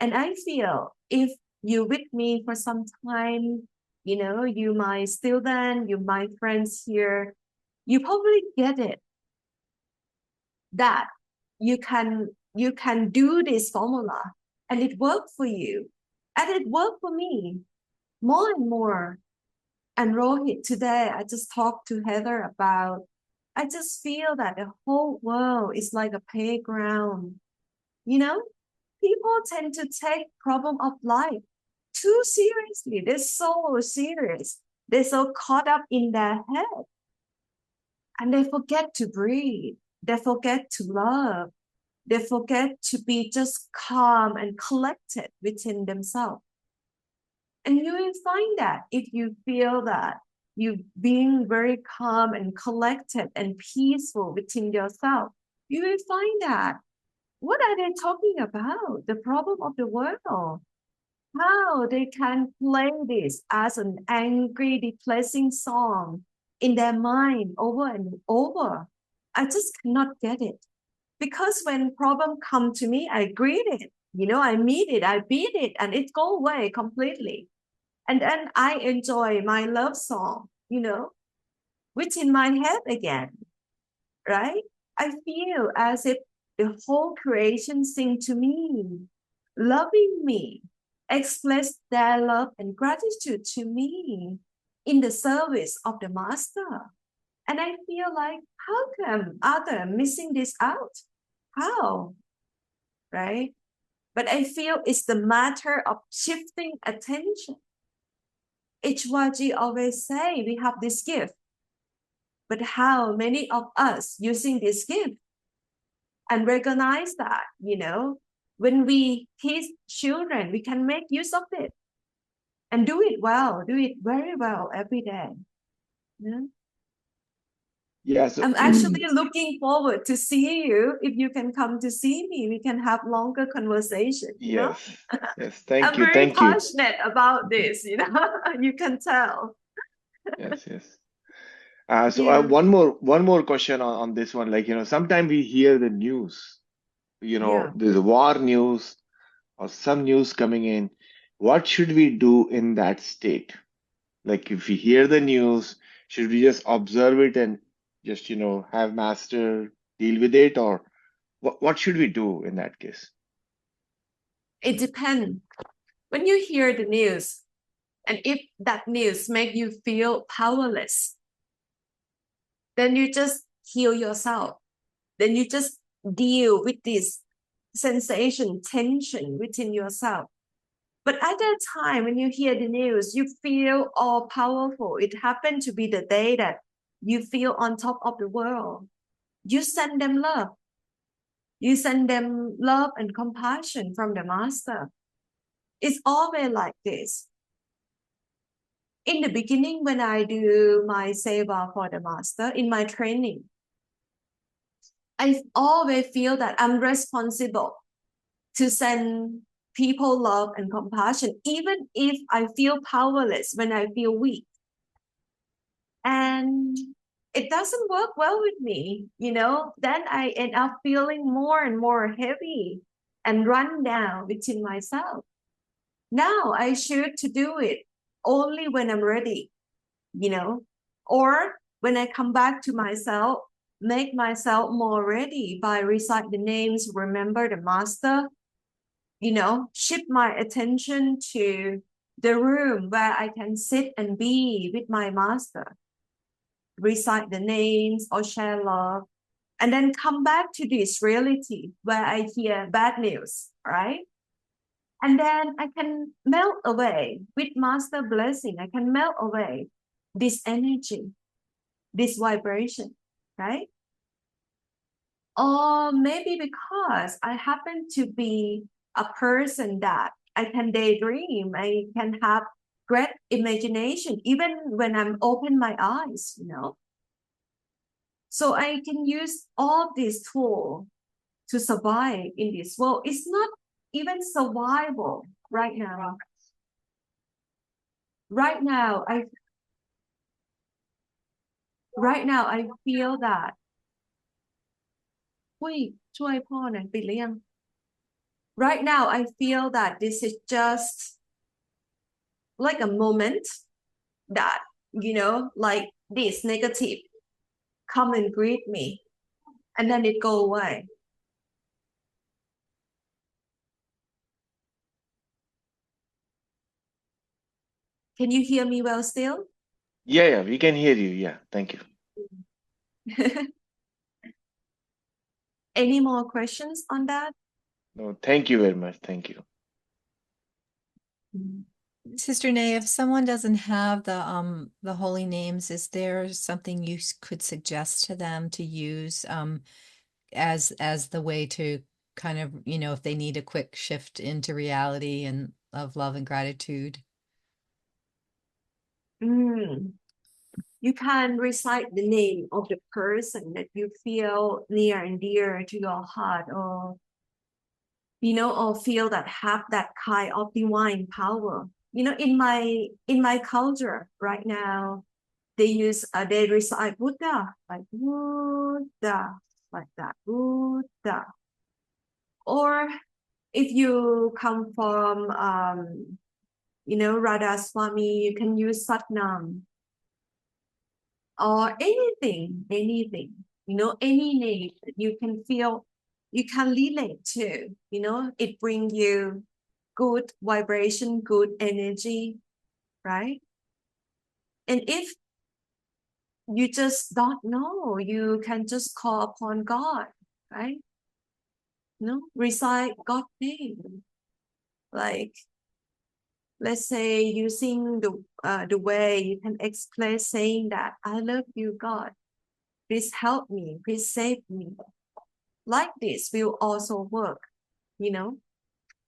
And I feel if you're with me for some time, you my student, you my friends here, you probably get it. That you can do this formula and it worked for you and it worked for me more and more. And Rohit, today I just talked to Heather about, I just feel that the whole world is like a playground. People tend to take problem of life too seriously. They're so serious. They're so caught up in their head. And they forget to breathe. They forget to love. They forget to be just calm and collected within themselves. And you will find that if you feel that you being very calm and collected and peaceful within yourself, you will find that what are they talking about? The problem of the world. How they can play this as an angry, depressing song in their mind over and over. I just cannot get it. Because when problem come to me, I greet it. I meet it, I beat it, and it go away completely. And then I enjoy my love song, within my head again, right? I feel as if the whole creation sing to me, loving me, express their love and gratitude to me in the service of the master. And I feel like, how come other missing this out? How? Right? But I feel it's the matter of shifting attention. HYG always say we have this gift, but how many of us using this gift and recognize that, when we teach children, we can make use of it and do it well, do it very well every day. Yeah. Yeah, so I'm actually looking forward to see you. If you can come to see me, we can have longer conversation, yes, yes, I'm thank you, very thank you. passionate about this, you can tell. Yes, yes. So Yeah. one more question on this one. Like, sometimes we hear the news, Yeah. there's a war news or some news coming in. What should we do in that state? Like, if we hear the news, should we just observe it and just, have master deal with it, or what should we do in that case? It depends. When you hear the news, and if that news make you feel powerless, then you just heal yourself. Then you just deal with this sensation, tension within yourself. But at that time, when you hear the news, you feel all powerful. It happened to be the day that you feel on top of the world. You send them love. You send them love and compassion from the master. It's always like this. In the beginning, when I do my seva for the master, in my training, I always feel that I'm responsible to send people love and compassion, even if I feel powerless, when I feel weak. And it doesn't work well with me, then I end up feeling more and more heavy and run down within myself. Now I choose to do it only when I'm ready, or when I come back to myself, make myself more ready by recite the names, remember the master, shift my attention to the room where I can sit and be with my master, recite the names or share love, and then come back to this reality where I hear bad news, right? And then I can melt away with master blessing. I can melt away this energy, this vibration, right? Or maybe because I happen to be a person that I can daydream, I can have great imagination, even when I'm open my eyes, So I can use all these tools to survive in this world. It's not even survival right now. Right now, I feel that อุ้ยช่วยพ่อหน่อยปิดหรือยัง Right now I feel that this is just like a moment that like this negative come and greet me and then it go away. Can you hear me well still? Yeah, we can hear you. Yeah, thank you. Any more questions on that? No, thank you very much. Thank you. Sister Nay, if someone doesn't have the holy names, is there something you could suggest to them to use as the way to kind of, if they need a quick shift into reality and of love and gratitude? You can recite the name of the person that you feel near and dear to your heart, or or feel that have that kind of divine power. In my culture right now, they recite Buddha, like Buddha, like that, Buddha. Or if you come from Radha Swami, you can use Satnam or anything, any name that you can feel, you can relate to, it brings you good vibration, good energy, right? And if you just don't know, you can just call upon God, right? Recite God's name. Like, let's say using the way you can express saying that I love you, God. Please help me. Please save me. Like this will also work.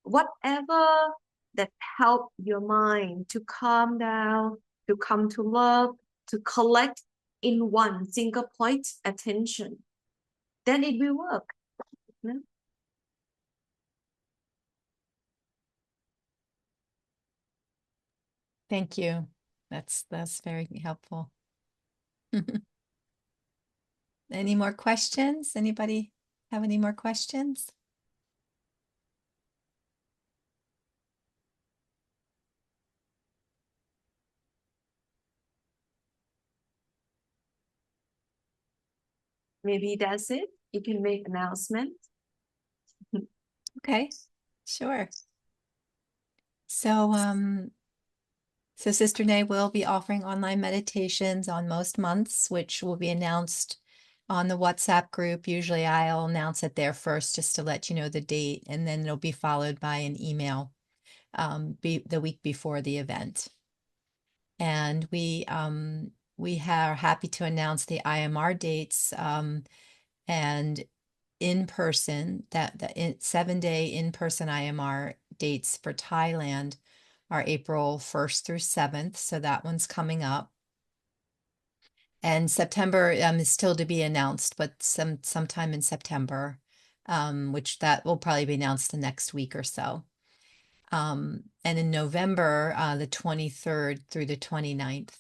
Whatever that help your mind to calm down, to come to love, to collect in one single point attention, then it will work. Thank you. That's very helpful. Any more questions? Anybody have any more questions? Maybe that's it. You can make announcement. Okay, sure. So, so Sister Nay will be offering online meditations on most months, which will be announced on the WhatsApp group. Usually I'll announce it there first just to let you know the date, and then it'll be followed by an email the week before the event. And we are happy to announce the IMR dates and in person, that the 7-day in-person IMR dates for Thailand are April 1st through 7th. So that one's coming up. And September is still to be announced, but sometime in September, which that will probably be announced the next week or so. And in November, the 23rd through the 29th.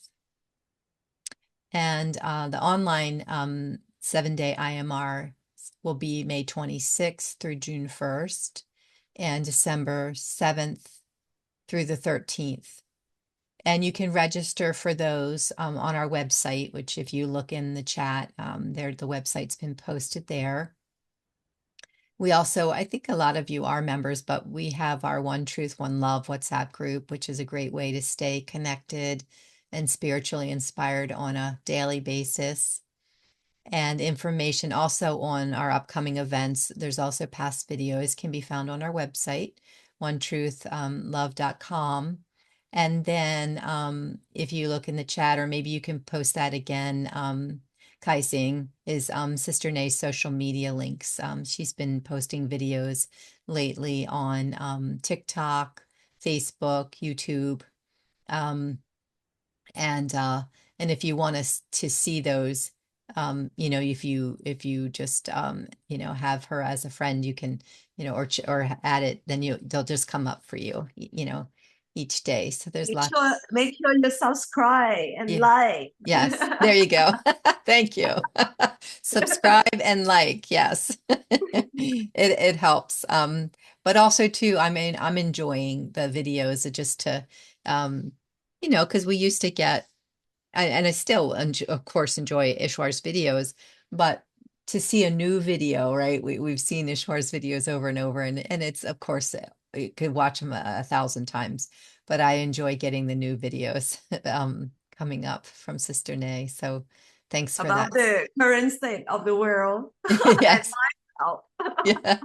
And the online 7-day IMR will be May 26th through June 1st and December 7th through the 13th. And you can register for those on our website, which if you look in the chat, the website's been posted there. We also, I think a lot of you are members, but we have our One Truth, One Love WhatsApp group, which is a great way to stay connected and spiritually inspired on a daily basis. And information also on our upcoming events. There's also past videos can be found on our website, onetruth.love.com. And then if you look in the chat, or maybe you can post that again, Kaising is Sister Nay's social media links. She's been posting videos lately on TikTok, Facebook, YouTube. And if you want us to see those, if you just have her as a friend, you can, or add it, then they'll just come up for you, each day. So there's lots. Make sure you subscribe and Yeah. like. Yes, there you go. Thank you. Subscribe and like, yes. It helps. But also too, I mean, I'm enjoying the videos just to, because we used to get, and I still, of course, enjoy Ishwar's videos, but to see a new video, right? We've seen Ishwar's videos over and over, and it's, of course, you could watch them 1,000 times, but I enjoy getting the new videos coming up from Sister Nay. So thanks for About that. the current state of the world. Yes. And Yeah.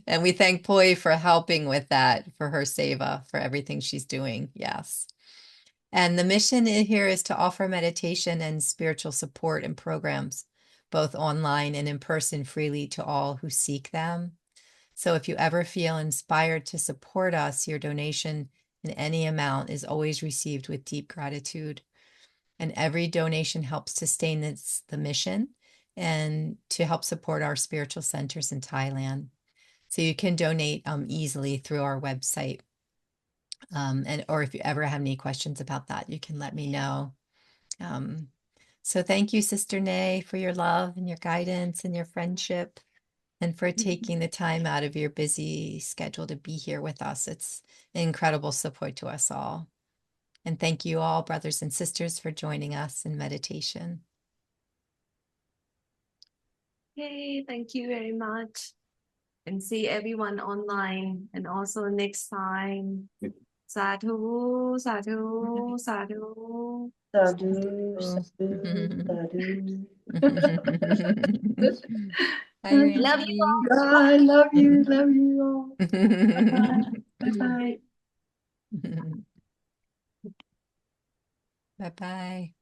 And we thank Poi for helping with that, for her seva, for everything she's doing. Yes. And the mission here is to offer meditation and spiritual support and programs, both online and in person, freely to all who seek them. So if you ever feel inspired to support us, your donation in any amount is always received with deep gratitude. and every donation helps sustain the mission and to help support our spiritual centers in Thailand. So you can donate easily through our website. Or if you ever have any questions about that, you can let me know. So thank you, Sister Nay, for your love and your guidance and your friendship, and for taking the time out of your busy schedule to be here with us. It's an incredible support to us all. And thank you all, brothers and sisters, for joining us in meditation. Yay, thank you very much. And see everyone online and also next time. Sadhu, sadhu, sadhu. Sadhu, sadhu, sadhu. Bye, Love you Randy. I love you all. Bye bye. Bye bye. Bye-bye.